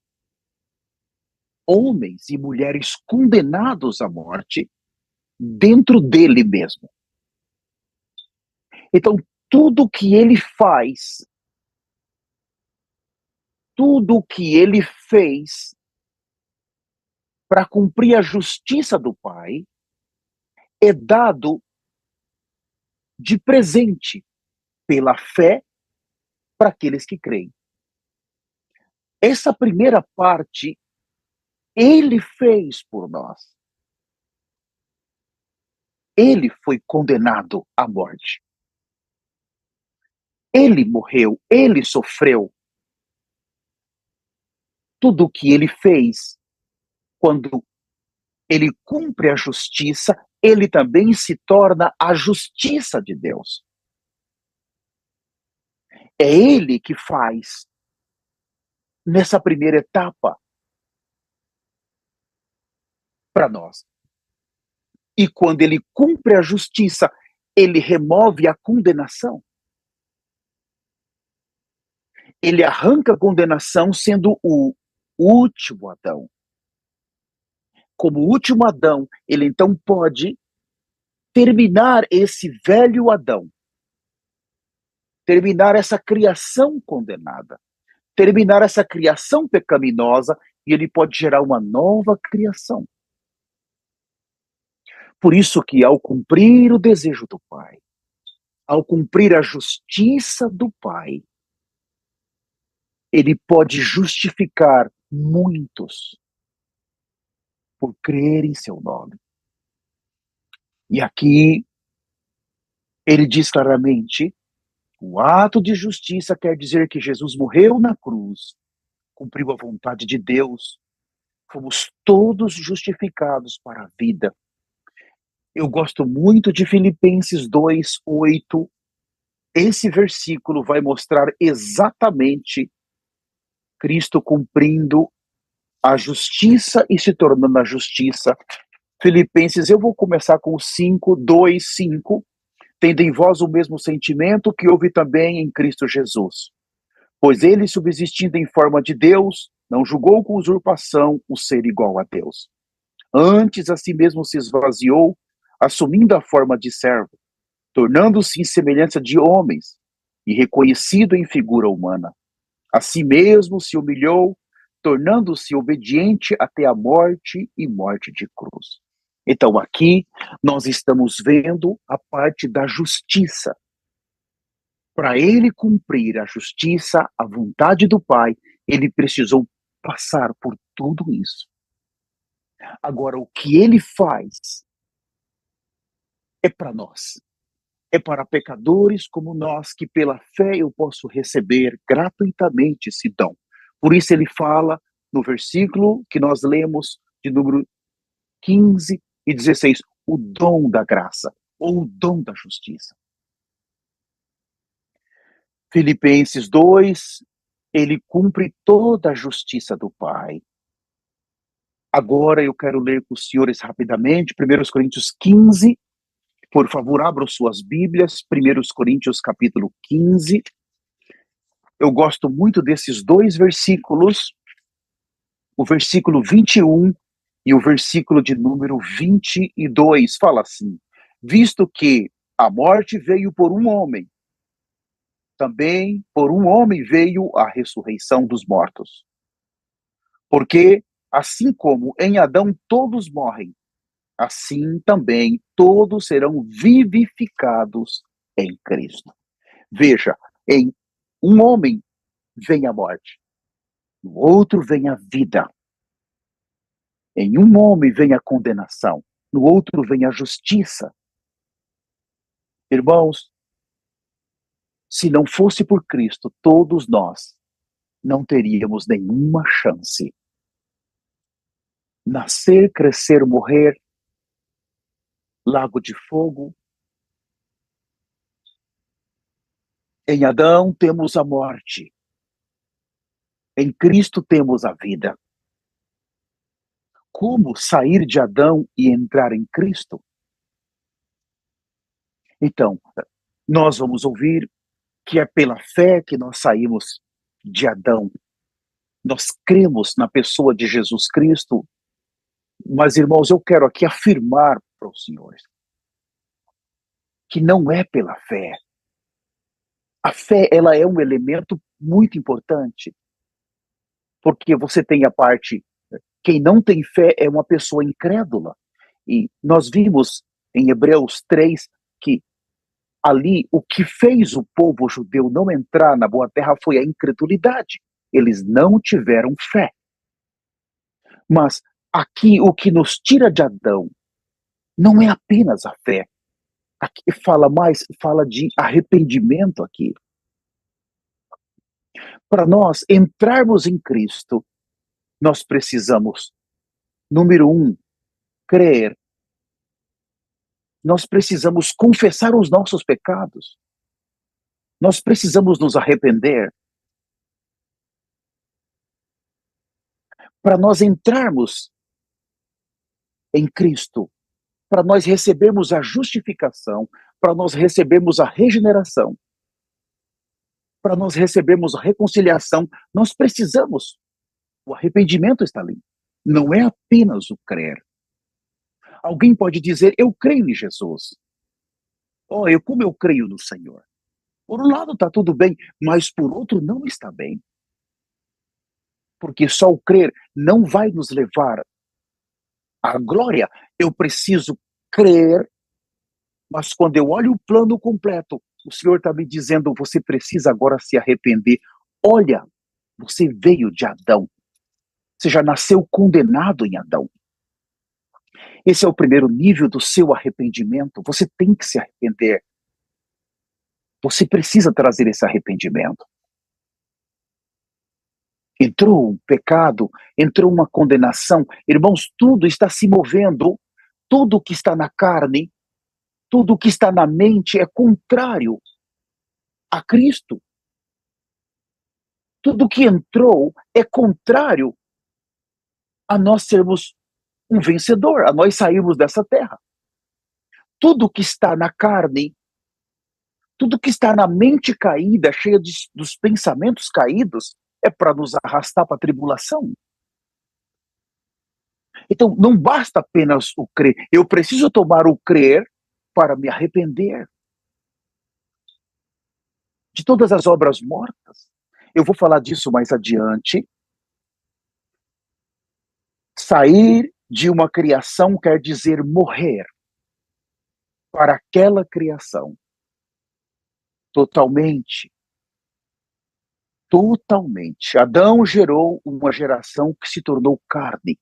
S1: homens e mulheres condenados à morte dentro dele mesmo. Então, tudo que ele faz, tudo que ele fez para cumprir a justiça do Pai, é dado de presente pela fé para aqueles que creem. Essa primeira parte, ele fez por nós. Ele foi condenado à morte. Ele morreu, ele sofreu. Tudo o que ele fez, quando ele cumpre a justiça, ele também se torna a justiça de Deus. É ele que faz nessa primeira etapa para nós. E quando ele cumpre a justiça, ele remove a condenação. Ele arranca a condenação sendo o último Adão. Como último Adão, ele então pode terminar esse velho Adão. Terminar essa criação condenada. Terminar essa criação pecaminosa e ele pode gerar uma nova criação. Por isso que ao cumprir o desejo do Pai, ao cumprir a justiça do Pai, ele pode justificar muitos por crer em seu nome. E aqui ele diz claramente, o ato de justiça quer dizer que Jesus morreu na cruz, cumpriu a vontade de Deus, fomos todos justificados para a vida. Eu gosto muito de Filipenses 2:8. Esse versículo vai mostrar exatamente Cristo cumprindo a justiça e se tornando a justiça. Filipenses, eu vou começar com o 5:2-5. Tendo em vós o mesmo sentimento que houve também em Cristo Jesus. Pois ele, subsistindo em forma de Deus, Não julgou com usurpação o ser igual a Deus. Antes a si mesmo se esvaziou, assumindo a forma de servo, tornando-se em semelhança de homens e reconhecido em figura humana. A si mesmo se humilhou, tornando-se obediente até a morte e morte de cruz. Então aqui nós estamos vendo a parte da justiça. Para ele cumprir a justiça, a vontade do Pai, ele precisou passar por tudo isso. Agora, o que ele faz é para nós. É para pecadores como nós, que pela fé eu posso receber gratuitamente esse dom. Por isso ele fala no versículo que nós lemos, de número 15 e 16, o dom da graça, ou o dom da justiça. Filipenses 2, ele cumpre toda a justiça do Pai. Agora eu quero ler com os senhores rapidamente, 1 Coríntios 15, por favor, abram suas Bíblias, 1 Coríntios capítulo 15. Eu gosto muito desses dois versículos, o versículo 21 e o versículo de número 22. Fala assim: visto que a morte veio por um homem, também por um homem veio a ressurreição dos mortos. Porque, assim como em Adão todos morrem, assim também todos serão vivificados em Cristo. Veja, em um homem vem a morte, no outro vem a vida. Em um homem vem a condenação, no outro vem a justiça. Irmãos, se não fosse por Cristo, todos nós não teríamos nenhuma chance. Nascer, crescer, morrer, lago de fogo. Em Adão temos a morte. Em Cristo temos a vida. Como sair de Adão e entrar em Cristo? Então, nós vamos ouvir que é pela fé que nós saímos de Adão. Nós cremos na pessoa de Jesus Cristo. Mas, irmãos, eu quero aqui afirmar para os senhores que não é pela fé. A fé, ela é um elemento muito importante, porque você tem a parte, quem não tem fé é uma pessoa incrédula. E nós vimos em Hebreus 3 que ali o que fez o povo judeu não entrar na boa terra foi a incredulidade. Eles não tiveram fé. Mas aqui o que nos tira de Adão não é apenas a fé. Aqui fala de arrependimento aqui. Para nós entrarmos em Cristo, nós precisamos, número 1, crer. Nós precisamos confessar os nossos pecados. Nós precisamos nos arrepender. Para nós entrarmos em Cristo, para nós recebermos a justificação, para nós recebermos a regeneração, para nós recebermos a reconciliação, nós precisamos. O arrependimento está ali. Não é apenas o crer. Alguém pode dizer, eu creio em Jesus. Como eu creio no Senhor. Por um lado está tudo bem, mas por outro não está bem. Porque só o crer não vai nos levar à glória. Eu preciso crer, mas quando eu olho o plano completo, o Senhor está me dizendo, você precisa agora se arrepender. Olha, você veio de Adão. Você já nasceu condenado em Adão. Esse é o primeiro nível do seu arrependimento. Você tem que se arrepender. Você precisa trazer esse arrependimento. Entrou um pecado, entrou uma condenação. Irmãos, tudo está se movendo. Tudo que está na carne, tudo que está na mente é contrário a Cristo. Tudo que entrou é contrário a nós sermos um vencedor, a nós sairmos dessa terra. Tudo que está na carne, tudo que está na mente caída, cheia dos pensamentos caídos, é para nos arrastar para a tribulação. Então, não basta apenas o crer. Eu preciso tomar o crer para me arrepender de todas as obras mortas. Eu vou falar disso mais adiante. Sair de uma criação quer dizer morrer para aquela criação. Totalmente. Totalmente. Adão gerou uma geração que se tornou carne.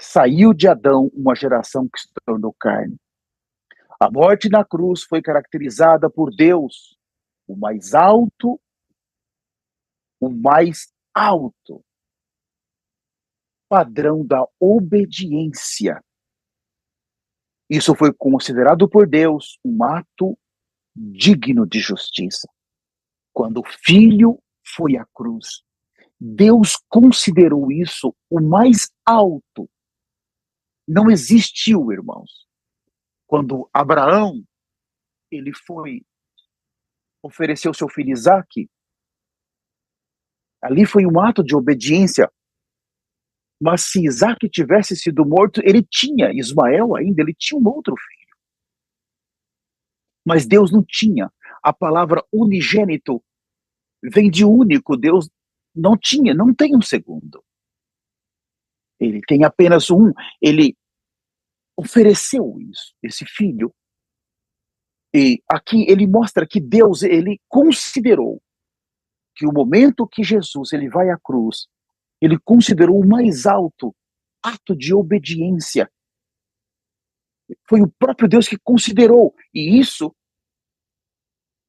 S1: Saiu de Adão uma geração que se tornou carne. A morte na cruz foi caracterizada por Deus, o mais alto padrão da obediência. Isso foi considerado por Deus um ato digno de justiça. Quando o Filho foi à cruz, Deus considerou isso o mais alto. Não existiu, irmãos. Quando Abraão, ele foi oferecer o seu filho Isaque, ali foi um ato de obediência. Mas se Isaque tivesse sido morto, ele tinha Ismael ainda, ele tinha um outro filho. Mas Deus não tinha. A palavra unigênito vem de único. Deus não tinha, não tem um segundo. Ele tem apenas um. Ele ofereceu isso, esse filho. E aqui ele mostra que Deus, ele considerou que o momento que Jesus ele vai à cruz, ele considerou o mais alto ato de obediência. Foi o próprio Deus que considerou. E isso,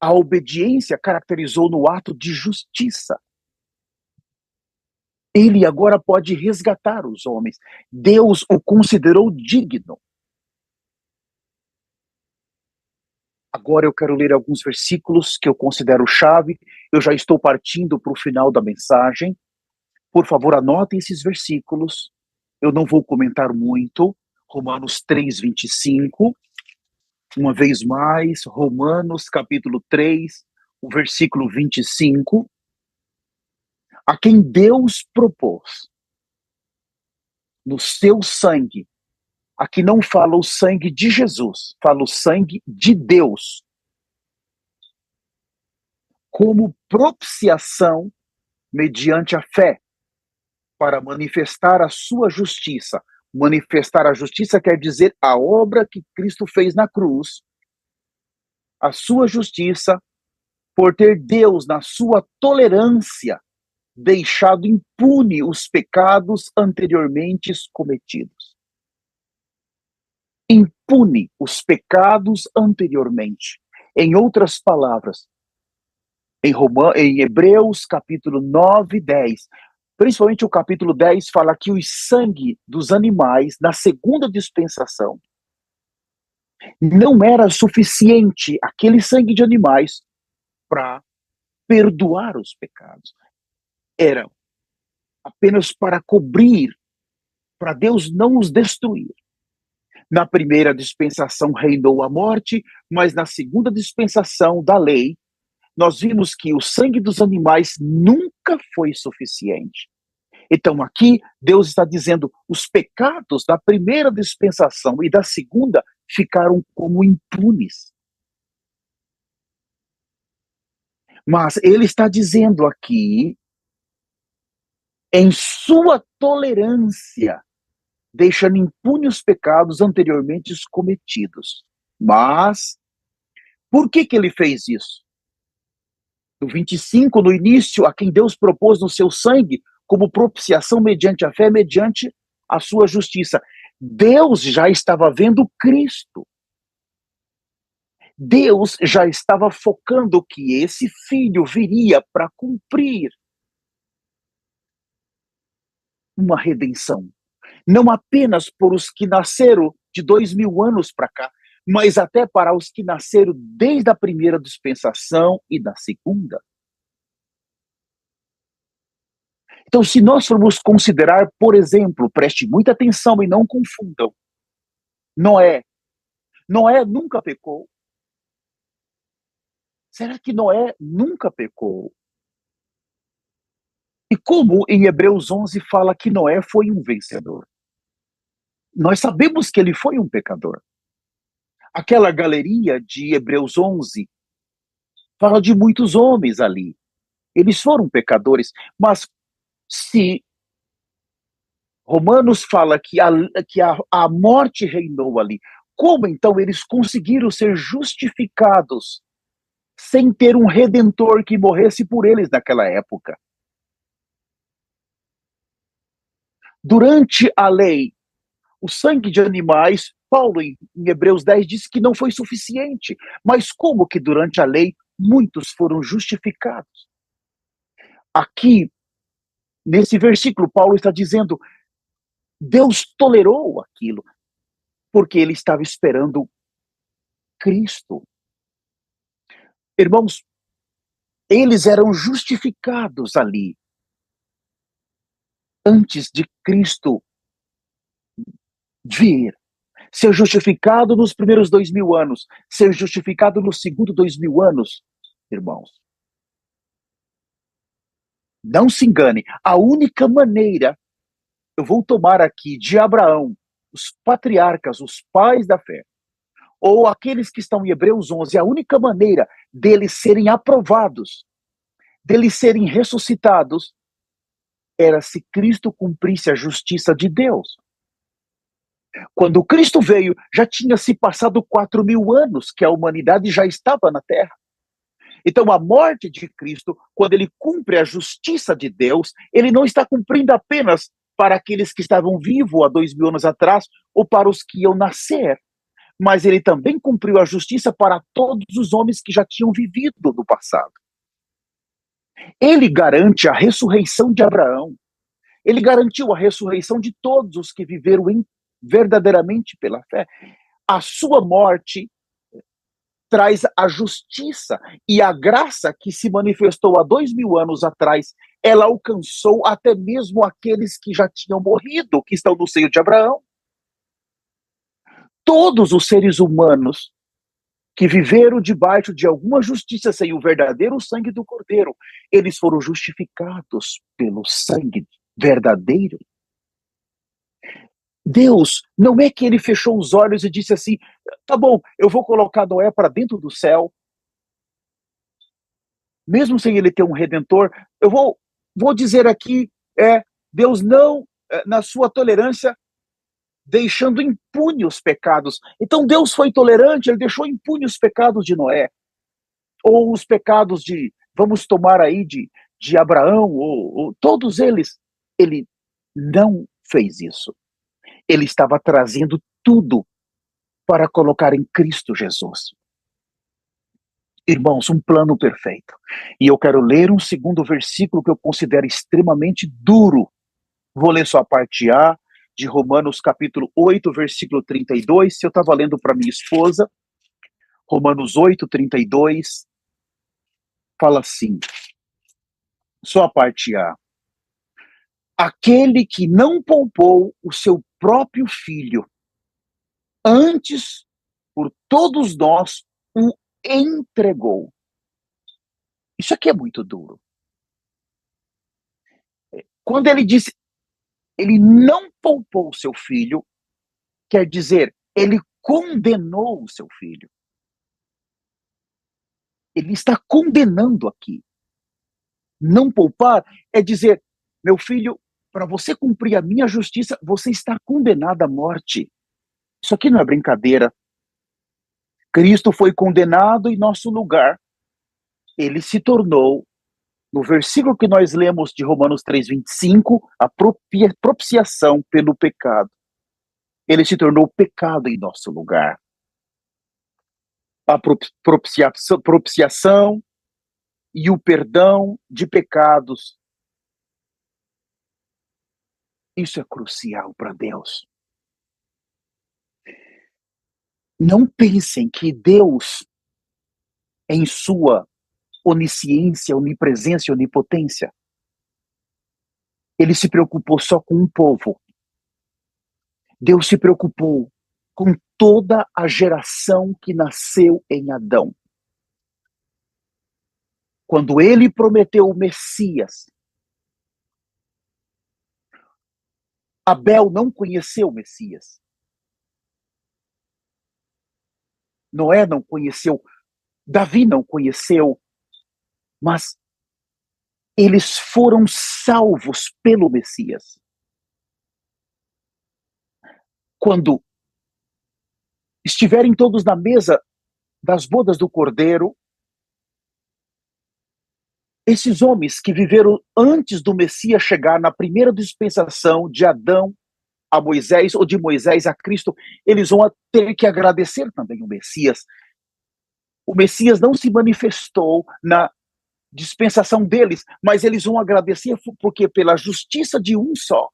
S1: a obediência caracterizou no ato de justiça. Ele agora pode resgatar os homens. Deus o considerou digno. Agora eu quero ler alguns versículos que eu considero chave. Eu já estou partindo para o final da mensagem. Por favor, anotem esses versículos. Eu não vou comentar muito. Romanos 3, 25. Uma vez mais, Romanos capítulo 3, o versículo 25. A quem Deus propôs no seu sangue. Aqui não fala o sangue de Jesus, fala o sangue de Deus. Como propiciação mediante a fé, para manifestar a sua justiça. Manifestar a justiça quer dizer a obra que Cristo fez na cruz, a sua justiça, por ter Deus, na sua tolerância, deixado impune os pecados anteriormente cometidos. Impune os pecados anteriormente. Em outras palavras, em Hebreus capítulo 9 e 10, principalmente o capítulo 10 fala que o sangue dos animais na segunda dispensação não era suficiente, aquele sangue de animais, para perdoar os pecados. Era apenas para cobrir, para Deus não os destruir. Na primeira dispensação reinou a morte, mas na segunda dispensação da lei, nós vimos que o sangue dos animais nunca foi suficiente. Então aqui Deus está dizendo, os pecados da primeira dispensação e da segunda ficaram como impunes. Mas ele está dizendo aqui, em sua tolerância, deixando impune os pecados anteriormente cometidos. Mas, por que ele fez isso? No 25, no início, a quem Deus propôs no seu sangue, como propiciação mediante a fé, mediante a sua justiça. Deus já estava vendo Cristo. Deus já estava focando que esse filho viria para cumprir uma redenção. Não apenas por os que nasceram de 2000 anos para cá, mas até para os que nasceram desde a primeira dispensação e da segunda. Então, se nós formos considerar, por exemplo, preste muita atenção e não confundam, Noé. Noé nunca pecou. Será que Noé nunca pecou? E como em Hebreus 11 fala que Noé foi um vencedor. Nós sabemos que ele foi um pecador. Aquela galeria de Hebreus 11 fala de muitos homens ali. Eles foram pecadores, mas se Romanos fala que a morte reinou ali, como então eles conseguiram ser justificados sem ter um redentor que morresse por eles naquela época? Durante a lei, o sangue de animais, Paulo em Hebreus 10 diz que não foi suficiente, mas como que durante a lei muitos foram justificados? Aqui, nesse versículo, Paulo está dizendo, Deus tolerou aquilo, porque ele estava esperando Cristo. Irmãos, eles eram justificados ali, antes de Cristo vir. Ser justificado nos primeiros 2000 anos, ser justificado nos segundos 2000 anos, irmãos. Não se engane, a única maneira, eu vou tomar aqui de Abraão, os patriarcas, os pais da fé, ou aqueles que estão em Hebreus 11, a única maneira deles serem aprovados, deles serem ressuscitados, era se Cristo cumprisse a justiça de Deus. Quando Cristo veio, já tinha se passado 4000 anos que a humanidade já estava na Terra. Então, a morte de Cristo, quando ele cumpre a justiça de Deus, ele não está cumprindo apenas para aqueles que estavam vivos há 2000 anos atrás ou para os que iam nascer, mas ele também cumpriu a justiça para todos os homens que já tinham vivido no passado. Ele garante a ressurreição de Abraão. Ele garantiu a ressurreição de todos os que viveram verdadeiramente pela fé. A sua morte traz a justiça e a graça que se manifestou há 2000 anos atrás, ela alcançou até mesmo aqueles que já tinham morrido, que estão no seio de Abraão. Todos os seres humanos que viveram debaixo de alguma justiça sem o verdadeiro sangue do Cordeiro, eles foram justificados pelo sangue verdadeiro. Deus, não é que ele fechou os olhos e disse assim, tá bom, eu vou colocar Noé para dentro do céu, mesmo sem ele ter um redentor, eu vou dizer aqui, Deus não, na sua tolerância, deixando impune os pecados. Então Deus foi tolerante, ele deixou impune os pecados de Noé, ou os pecados vamos tomar aí, de Abraão, ou todos eles. Ele não fez isso. Ele estava trazendo tudo para colocar em Cristo Jesus. Irmãos, um plano perfeito. E eu quero ler um segundo versículo que eu considero extremamente duro. Vou ler só a parte A de Romanos capítulo 8, versículo 32. Se eu estava lendo para minha esposa, Romanos 8, 32, fala assim, só a parte A. Aquele que não poupou o seu próprio filho, antes, por todos nós, o entregou. Isso aqui é muito duro. Quando ele disse, ele não poupou o seu filho, quer dizer, ele condenou o seu filho. Ele está condenando aqui. Não poupar é dizer, meu filho, para você cumprir a minha justiça, você está condenado à morte. Isso aqui não é brincadeira. Cristo foi condenado em nosso lugar. Ele se tornou, no versículo que nós lemos de Romanos 3:25, a propiciação pelo pecado. Ele se tornou pecado em nosso lugar. A propiciação e o perdão de pecados. Isso é crucial para Deus. Não pensem que Deus, em sua onisciência, onipresença e onipotência, ele se preocupou só com um povo. Deus se preocupou com toda a geração que nasceu em Adão. Quando ele prometeu o Messias, Abel não conheceu o Messias. Noé não conheceu. Davi não conheceu. Mas eles foram salvos pelo Messias. Quando estiverem todos na mesa das bodas do Cordeiro, esses homens que viveram antes do Messias chegar na primeira dispensação de Adão a Moisés, ou de Moisés a Cristo, eles vão ter que agradecer também o Messias. O Messias não se manifestou na dispensação deles, mas eles vão agradecer porque pela justiça de um só,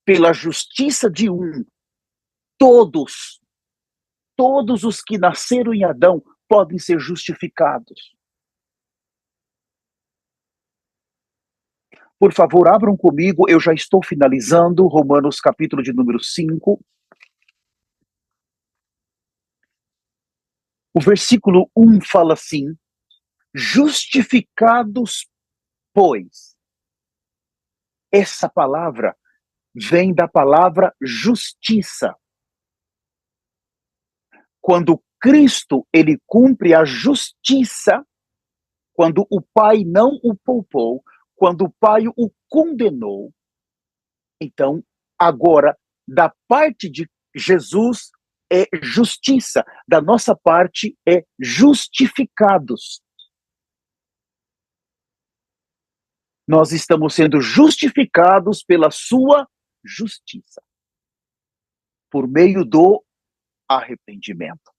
S1: pela justiça de um, todos os que nasceram em Adão podem ser justificados. Por favor, abram comigo, eu já estou finalizando, Romanos capítulo de número 5. O versículo 1 fala assim: justificados, pois. Essa palavra vem da palavra justiça. Quando Cristo, ele cumpre a justiça, quando o Pai não o poupou, quando o Pai o condenou, então, agora, da parte de Jesus é justiça, da nossa parte é justificados. Nós estamos sendo justificados pela sua justiça, por meio do arrependimento.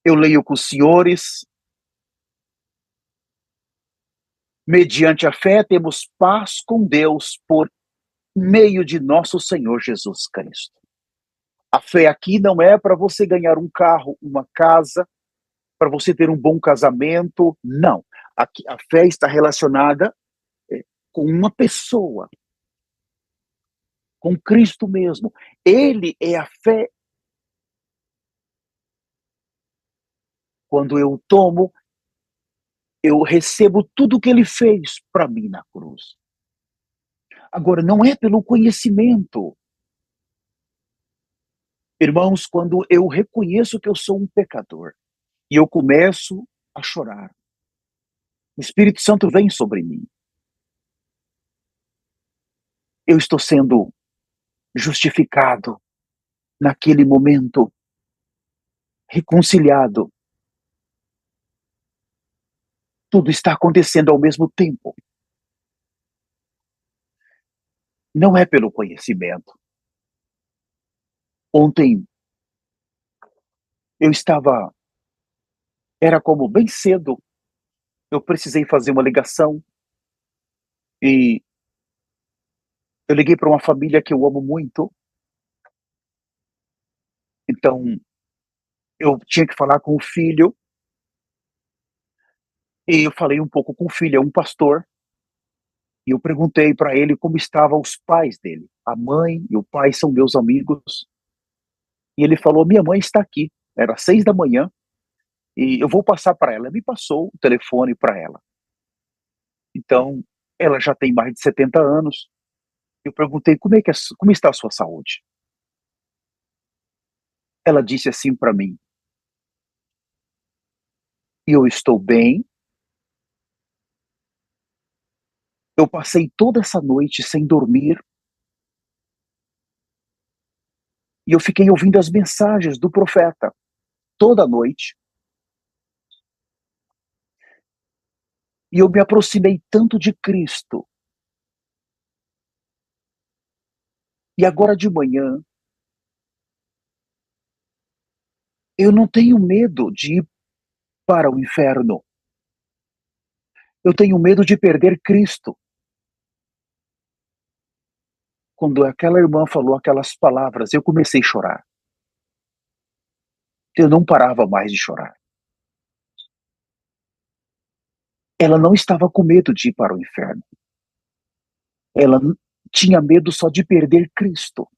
S1: Eu leio com os senhores. Mediante a fé, temos paz com Deus por meio de nosso Senhor Jesus Cristo. A fé aqui não é para você ganhar um carro, uma casa, para você ter um bom casamento, não. Aqui, a fé está relacionada com uma pessoa, com Cristo mesmo. Ele é a fé. Quando eu tomo, eu recebo tudo que ele fez para mim na cruz. Agora, não é pelo conhecimento. Irmãos, quando eu reconheço que eu sou um pecador e eu começo a chorar, o Espírito Santo vem sobre mim. Eu estou sendo justificado naquele momento, reconciliado. Tudo está acontecendo ao mesmo tempo. Não é pelo conhecimento. Ontem eu estava, era como bem cedo, eu precisei fazer uma ligação e eu liguei para uma família que eu amo muito. Então, eu tinha que falar com o filho e eu falei um pouco com o filho, é um pastor, e eu perguntei para ele como estavam os pais dele. A mãe e o pai são meus amigos. E ele falou: minha mãe está aqui. Era 6 da manhã e eu vou passar para ela. Ele me passou o telefone para ela. Então, ela já tem mais de 70 anos. Eu perguntei como está a sua saúde. Ela disse assim para mim: eu estou bem. Eu passei toda essa noite sem dormir e eu fiquei ouvindo as mensagens do profeta toda noite. E eu me aproximei tanto de Cristo. E agora de manhã, eu não tenho medo de ir para o inferno. Eu tenho medo de perder Cristo. Quando aquela irmã falou aquelas palavras, eu comecei a chorar. Eu não parava mais de chorar. Ela não estava com medo de ir para o inferno. Ela tinha medo só de perder Cristo.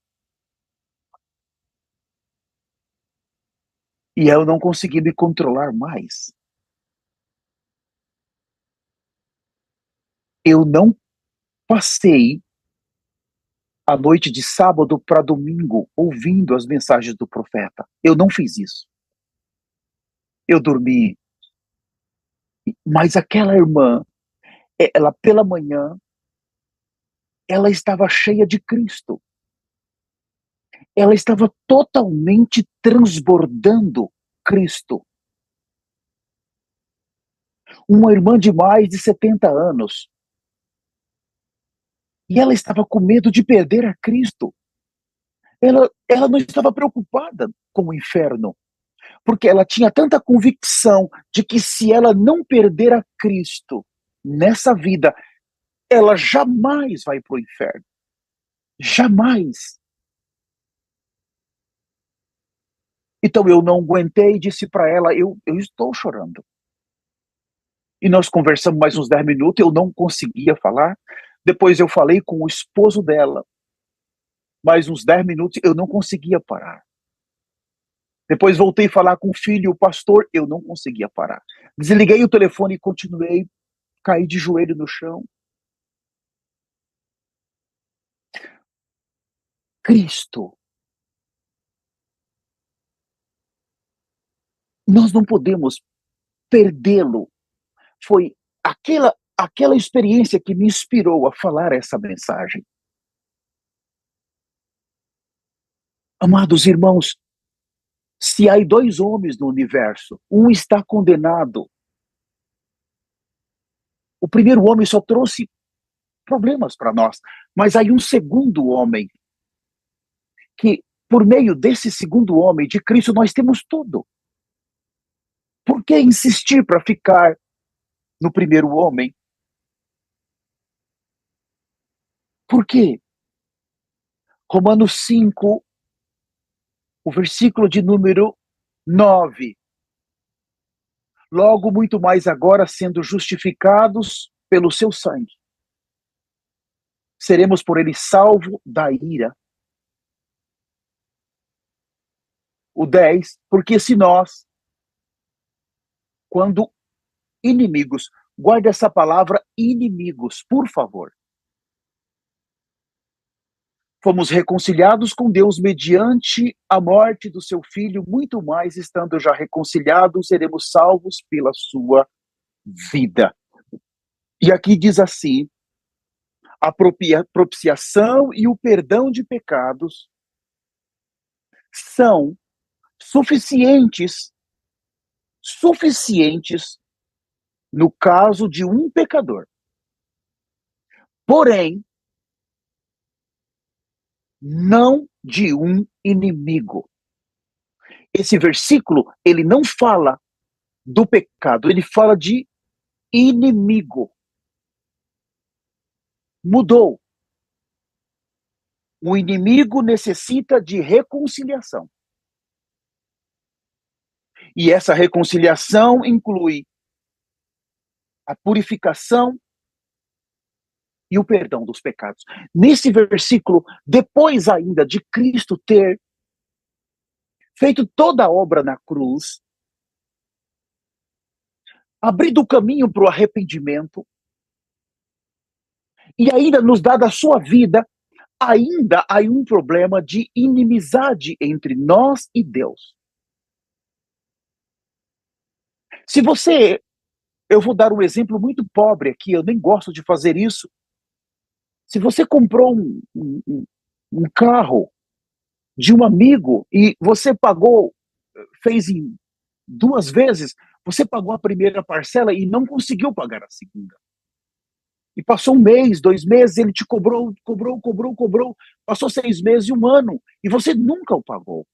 S1: E eu não consegui me controlar mais. Eu não passei a noite de sábado para domingo ouvindo as mensagens do profeta. Eu não fiz isso. Eu dormi. Mas aquela irmã, ela pela manhã, ela estava cheia de Cristo. Ela estava totalmente transbordando Cristo. Uma irmã de mais de 70 anos. E ela estava com medo de perder a Cristo. Ela não estava preocupada com o inferno, porque ela tinha tanta convicção de que se ela não perder a Cristo nessa vida, ela jamais vai para o inferno. Jamais. Então eu não aguentei e disse para ela, eu estou chorando. E nós conversamos mais uns 10 minutos, eu não conseguia falar. Depois eu falei com o esposo dela. Mais uns 10 minutos, eu não conseguia parar. Depois voltei a falar com o filho, o pastor, eu não conseguia parar. Desliguei o telefone e continuei, caí de joelho no chão. Cristo. Nós não podemos perdê-lo. Foi aquela experiência que me inspirou a falar essa mensagem. Amados irmãos, se há 2 homens no universo, um está condenado. O primeiro homem só trouxe problemas para nós, mas há um segundo homem, que por meio desse segundo homem, de Cristo, nós temos tudo. Por que insistir para ficar no primeiro homem? Por quê? Romanos 5, o versículo de número 9. Logo, muito mais agora, sendo justificados pelo seu sangue, seremos por ele salvos da ira. O 10, porque se nós, quando inimigos, guarde essa palavra inimigos, por favor. Fomos reconciliados com Deus mediante a morte do seu filho, muito mais estando já reconciliados, seremos salvos pela sua vida. E aqui diz assim, a propiciação e o perdão de pecados são suficientes no caso de um pecador. Porém, não de um inimigo. Esse versículo, ele não fala do pecado, ele fala de inimigo. Mudou. O inimigo necessita de reconciliação. E essa reconciliação inclui a purificação e o perdão dos pecados. Nesse versículo, depois ainda de Cristo ter feito toda a obra na cruz, abrindo o caminho para o arrependimento, e ainda nos dado a sua vida, ainda há um problema de inimizade entre nós e Deus. Se você, eu vou dar um exemplo muito pobre aqui, eu nem gosto de fazer isso. Se você comprou um carro de um amigo e você pagou, fez em 2 vezes, você pagou a primeira parcela e não conseguiu pagar a segunda. E passou 1 mês, 2 meses, ele te cobrou, passou 6 meses e 1 ano, e você nunca o pagou.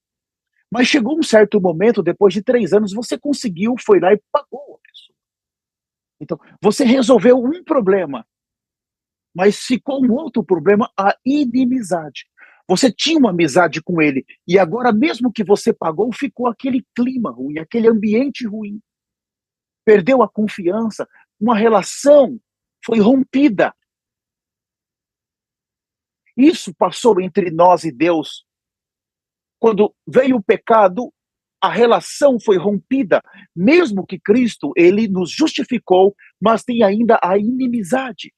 S1: Mas chegou um certo momento, depois de 3 anos, você conseguiu, foi lá e pagou a pessoa. Então, você resolveu um problema, mas ficou um outro problema, a inimizade. Você tinha uma amizade com ele, e agora mesmo que você pagou, ficou aquele clima ruim, aquele ambiente ruim. Perdeu a confiança, uma relação foi rompida. Isso passou entre nós e Deus. Quando veio o pecado, a relação foi rompida, mesmo que Cristo, ele nos justificou, mas tem ainda a inimizade.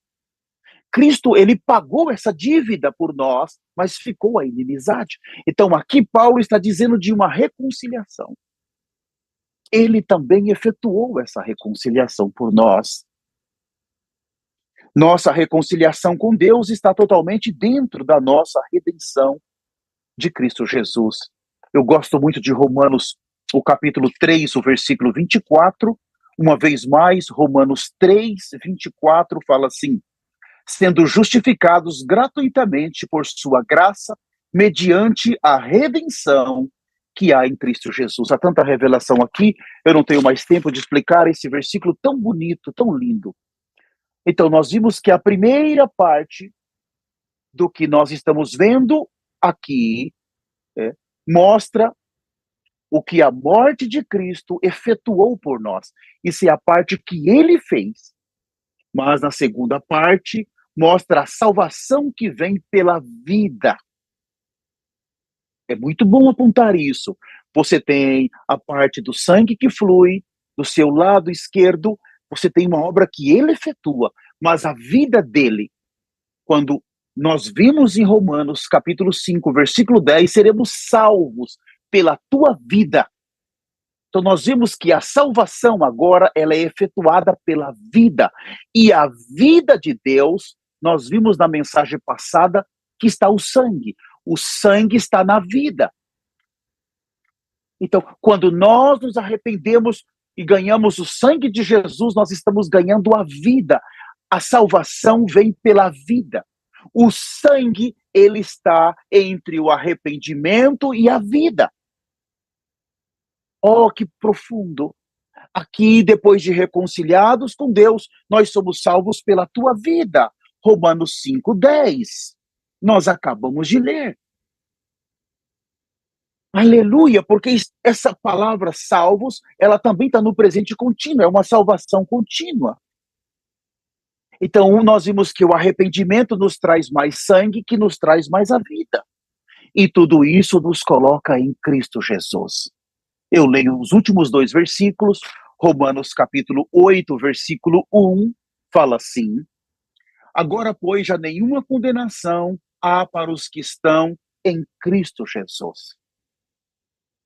S1: Cristo, ele pagou essa dívida por nós, mas ficou a inimizade. Então, aqui Paulo está dizendo de uma reconciliação. Ele também efetuou essa reconciliação por nós. Nossa reconciliação com Deus está totalmente dentro da nossa redenção de Cristo Jesus. Eu gosto muito de Romanos, o capítulo 3, o versículo 24. Uma vez mais, Romanos 3, 24 fala assim: sendo justificados gratuitamente por sua graça, mediante a redenção que há em Cristo Jesus. Há tanta revelação aqui, eu não tenho mais tempo de explicar esse versículo tão bonito, tão lindo. Então, nós vimos que a primeira parte do que nós estamos vendo aqui mostra o que a morte de Cristo efetuou por nós. Isso é a parte que ele fez. Mas na segunda parte, mostra a salvação que vem pela vida. É muito bom apontar isso. Você tem a parte do sangue que flui, do seu lado esquerdo, você tem uma obra que ele efetua, mas a vida dele, quando nós vimos em Romanos capítulo 5, versículo 10, seremos salvos pela tua vida. Então nós vimos que a salvação agora ela é efetuada pela vida. E a vida de Deus, nós vimos na mensagem passada que está o sangue. O sangue está na vida. Então, quando nós nos arrependemos e ganhamos o sangue de Jesus, nós estamos ganhando a vida. A salvação vem pela vida. O sangue, ele está entre o arrependimento e a vida. Oh, que profundo! Aqui, depois de reconciliados com Deus, nós somos salvos pela tua vida. Romanos 5:10. Nós acabamos de ler. Aleluia, porque essa palavra salvos, ela também está no presente contínuo, é uma salvação contínua. Então, nós vimos que o arrependimento nos traz mais sangue, que nos traz mais a vida. E tudo isso nos coloca em Cristo Jesus. Eu leio os últimos 2 versículos, Romanos capítulo 8, versículo 1, fala assim: agora, pois, já nenhuma condenação há para os que estão em Cristo Jesus.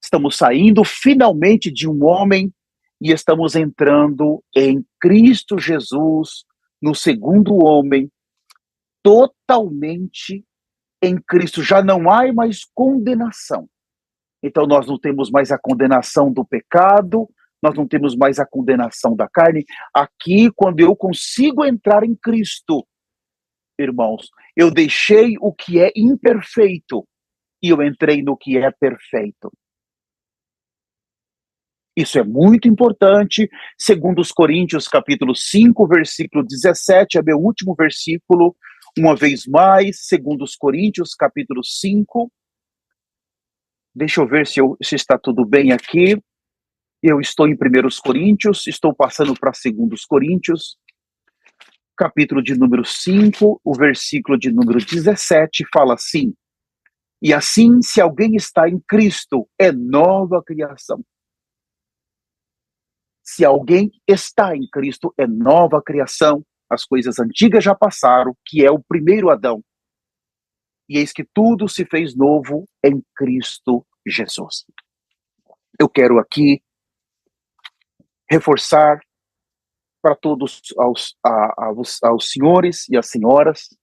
S1: Estamos saindo finalmente de um homem e estamos entrando em Cristo Jesus, no segundo homem, totalmente em Cristo. Já não há mais condenação. Então nós não temos mais a condenação do pecado, nós não temos mais a condenação da carne. Aqui, quando eu consigo entrar em Cristo, irmãos, eu deixei o que é imperfeito e eu entrei no que é perfeito. Isso é muito importante. Segundo os Coríntios, capítulo 5, versículo 17, é meu último versículo, uma vez mais, segundo os Coríntios, capítulo 5. Deixa eu ver se está tudo bem aqui. Eu estou em 1 Coríntios, estou passando para 2 Coríntios, capítulo de número 5, o versículo de número 17, fala assim: e assim, se alguém está em Cristo, é nova criação. Se alguém está em Cristo, é nova criação. As coisas antigas já passaram, que é o primeiro Adão. E eis que tudo se fez novo em Cristo Jesus. Eu quero aqui reforçar para todos aos senhores e às senhoras,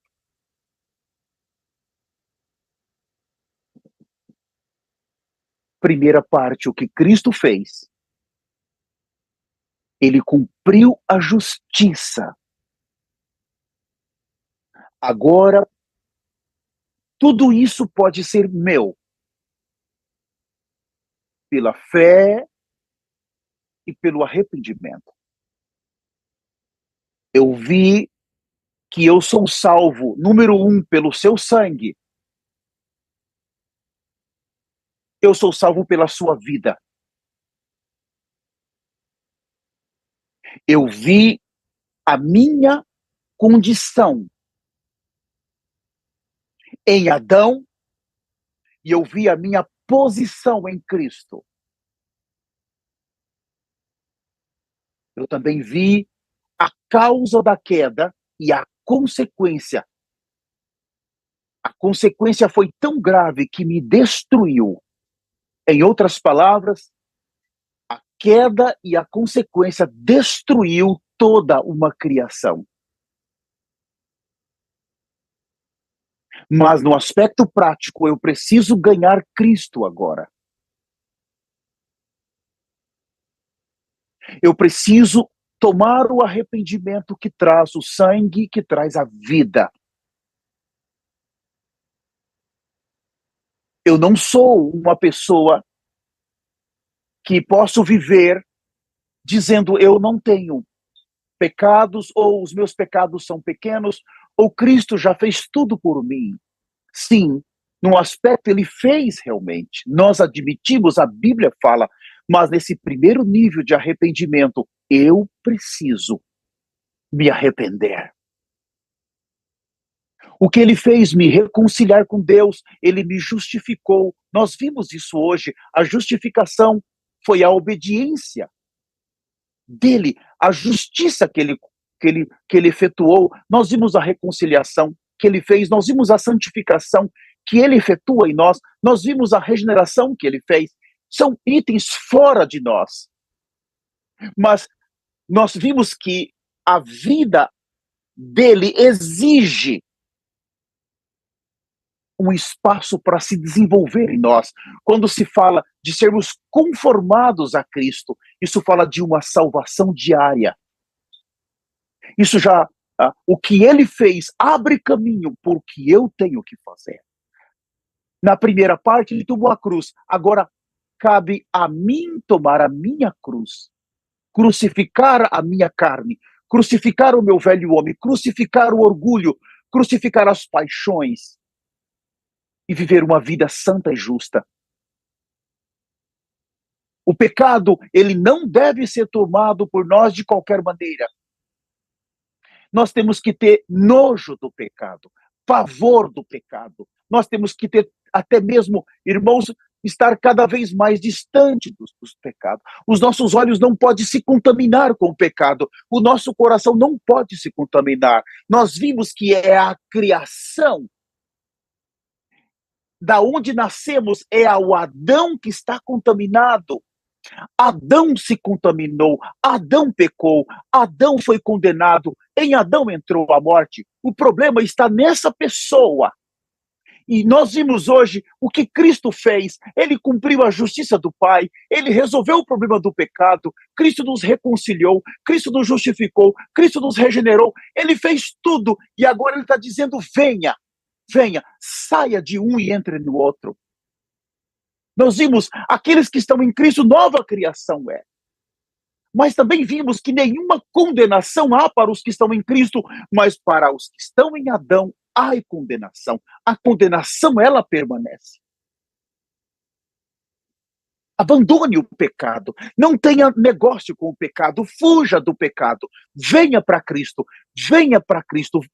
S1: primeira parte, o que Cristo fez. Ele cumpriu a justiça. Agora, tudo isso pode ser meu. Pela fé e pelo arrependimento. Eu vi que eu sou salvo, número 1, pelo seu sangue. Eu sou salvo pela sua vida. Eu vi a minha condição em Adão e eu vi a minha posição em Cristo. Eu também vi a causa da queda e a consequência. A consequência foi tão grave que me destruiu. Em outras palavras, a queda e a consequência destruiu toda uma criação. Mas no aspecto prático, eu preciso ganhar Cristo agora. Eu preciso tomar o arrependimento que traz o sangue, que traz a vida. Eu não sou uma pessoa que posso viver dizendo eu não tenho pecados, ou os meus pecados são pequenos, ou Cristo já fez tudo por mim. Sim, num aspecto ele fez realmente. Nós admitimos, a Bíblia fala, mas nesse primeiro nível de arrependimento, eu preciso me arrepender. O que ele fez? Me reconciliar com Deus, ele me justificou. Nós vimos isso hoje. A justificação foi a obediência dele, a justiça que ele efetuou. Nós vimos a reconciliação que ele fez, nós vimos a santificação que ele efetua em nós, nós vimos a regeneração que ele fez. São itens fora de nós. Mas nós vimos que a vida dele exige um espaço para se desenvolver em nós. Quando se fala de sermos conformados a Cristo, isso fala de uma salvação diária. Isso já, o que ele fez abre caminho por que eu tenho que fazer. Na primeira parte, ele tomou a cruz. Agora, cabe a mim tomar a minha cruz, crucificar a minha carne, crucificar o meu velho homem, crucificar o orgulho, crucificar as paixões e viver uma vida santa e justa. O pecado, ele não deve ser tomado por nós de qualquer maneira. Nós temos que ter nojo do pecado, pavor do pecado. Nós temos que ter, até mesmo, irmãos, estar cada vez mais distante dos pecados. Os nossos olhos não podem se contaminar com o pecado. O nosso coração não pode se contaminar. Nós vimos que é a criação. Da onde nascemos é o Adão que está contaminado. Adão se contaminou, Adão pecou, Adão foi condenado, em Adão entrou a morte. O problema está nessa pessoa. E nós vimos hoje o que Cristo fez. Ele cumpriu a justiça do Pai, ele resolveu o problema do pecado, Cristo nos reconciliou, Cristo nos justificou, Cristo nos regenerou, ele fez tudo. E agora ele está dizendo: venha, venha, saia de um e entre no outro. Nós vimos aqueles que estão em Cristo, nova criação é. Mas também vimos que nenhuma condenação há para os que estão em Cristo, mas para os que estão em Adão há condenação. A condenação, ela permanece. Abandone o pecado, não tenha negócio com o pecado, fuja do pecado, venha para Cristo,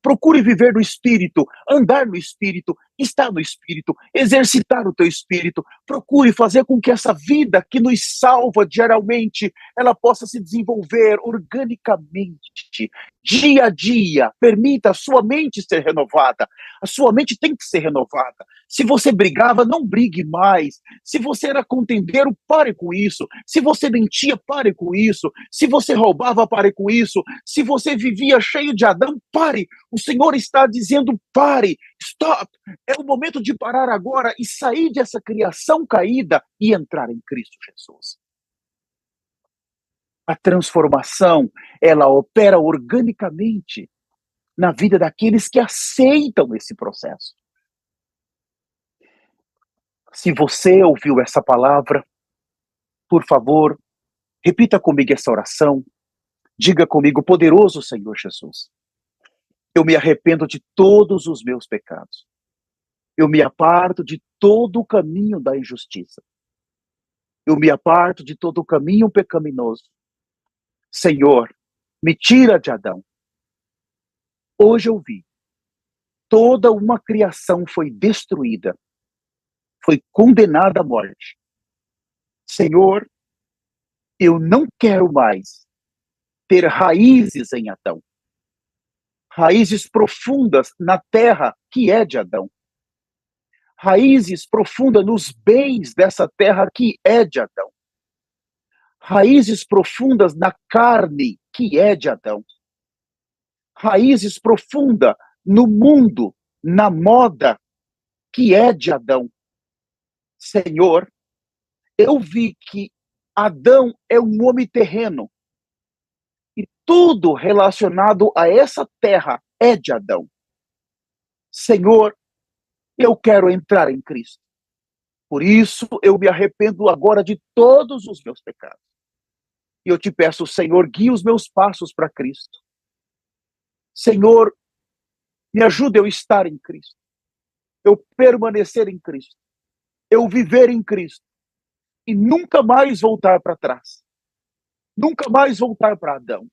S1: procure viver no Espírito, andar no Espírito, estar no Espírito, exercitar o teu Espírito, procure fazer com que essa vida que nos salva diariamente, ela possa se desenvolver organicamente, dia a dia. Permita a sua mente ser renovada, a sua mente tem que ser renovada. Se você brigava, não brigue mais. Se você era contendeiro, pare com isso. Se você mentia, pare com isso. Se você roubava, pare com isso. Se você vivia cheio de Adão, pare. O Senhor está dizendo: pare, stop. É o momento de parar agora e sair dessa criação caída e entrar em Cristo Jesus. A transformação, ela opera organicamente na vida daqueles que aceitam esse processo. Se você ouviu essa palavra, por favor, repita comigo essa oração. Diga comigo: poderoso Senhor Jesus, eu me arrependo de todos os meus pecados. Eu me aparto de todo o caminho da injustiça. Eu me aparto de todo o caminho pecaminoso. Senhor, me tira de Adão. Hoje eu vi, toda uma criação foi destruída, foi condenada à morte. Senhor, eu não quero mais ter raízes em Adão. raízes profundas na terra que é de Adão, raízes profundas nos bens dessa terra que é de Adão, raízes profundas na carne que é de Adão, raízes profundas no mundo, na moda que é de Adão. Senhor, eu vi que Adão é um homem terreno e tudo relacionado a essa terra é de Adão. Senhor, eu quero entrar em Cristo. Por isso, eu me arrependo agora de todos os meus pecados. E eu te peço, Senhor, guie os meus passos para Cristo. Senhor, me ajude eu estar em Cristo. Eu permanecer em Cristo. Eu viver em Cristo. E nunca mais voltar para trás. Nunca mais voltar para Adão.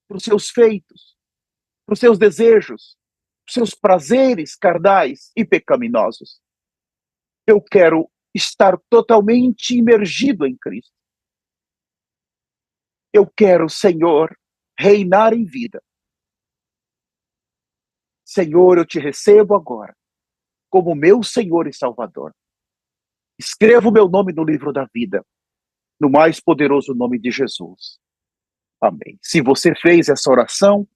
S1: Para os seus feitos. Para os seus desejos. Para os seus prazeres carnais e pecaminosos. Eu quero estar totalmente imergido em Cristo. Eu quero, Senhor, reinar em vida. Senhor, eu te recebo agora como meu Senhor e Salvador. Escreva o meu nome no livro da vida, no mais poderoso nome de Jesus. Amém. Se você fez essa oração,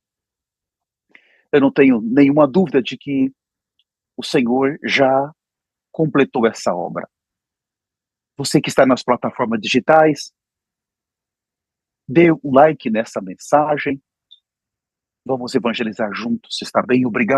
S1: eu não tenho nenhuma dúvida de que o Senhor já completou essa obra. Você que está nas plataformas digitais, dê um like nessa mensagem. Vamos evangelizar juntos, está bem? Obrigado.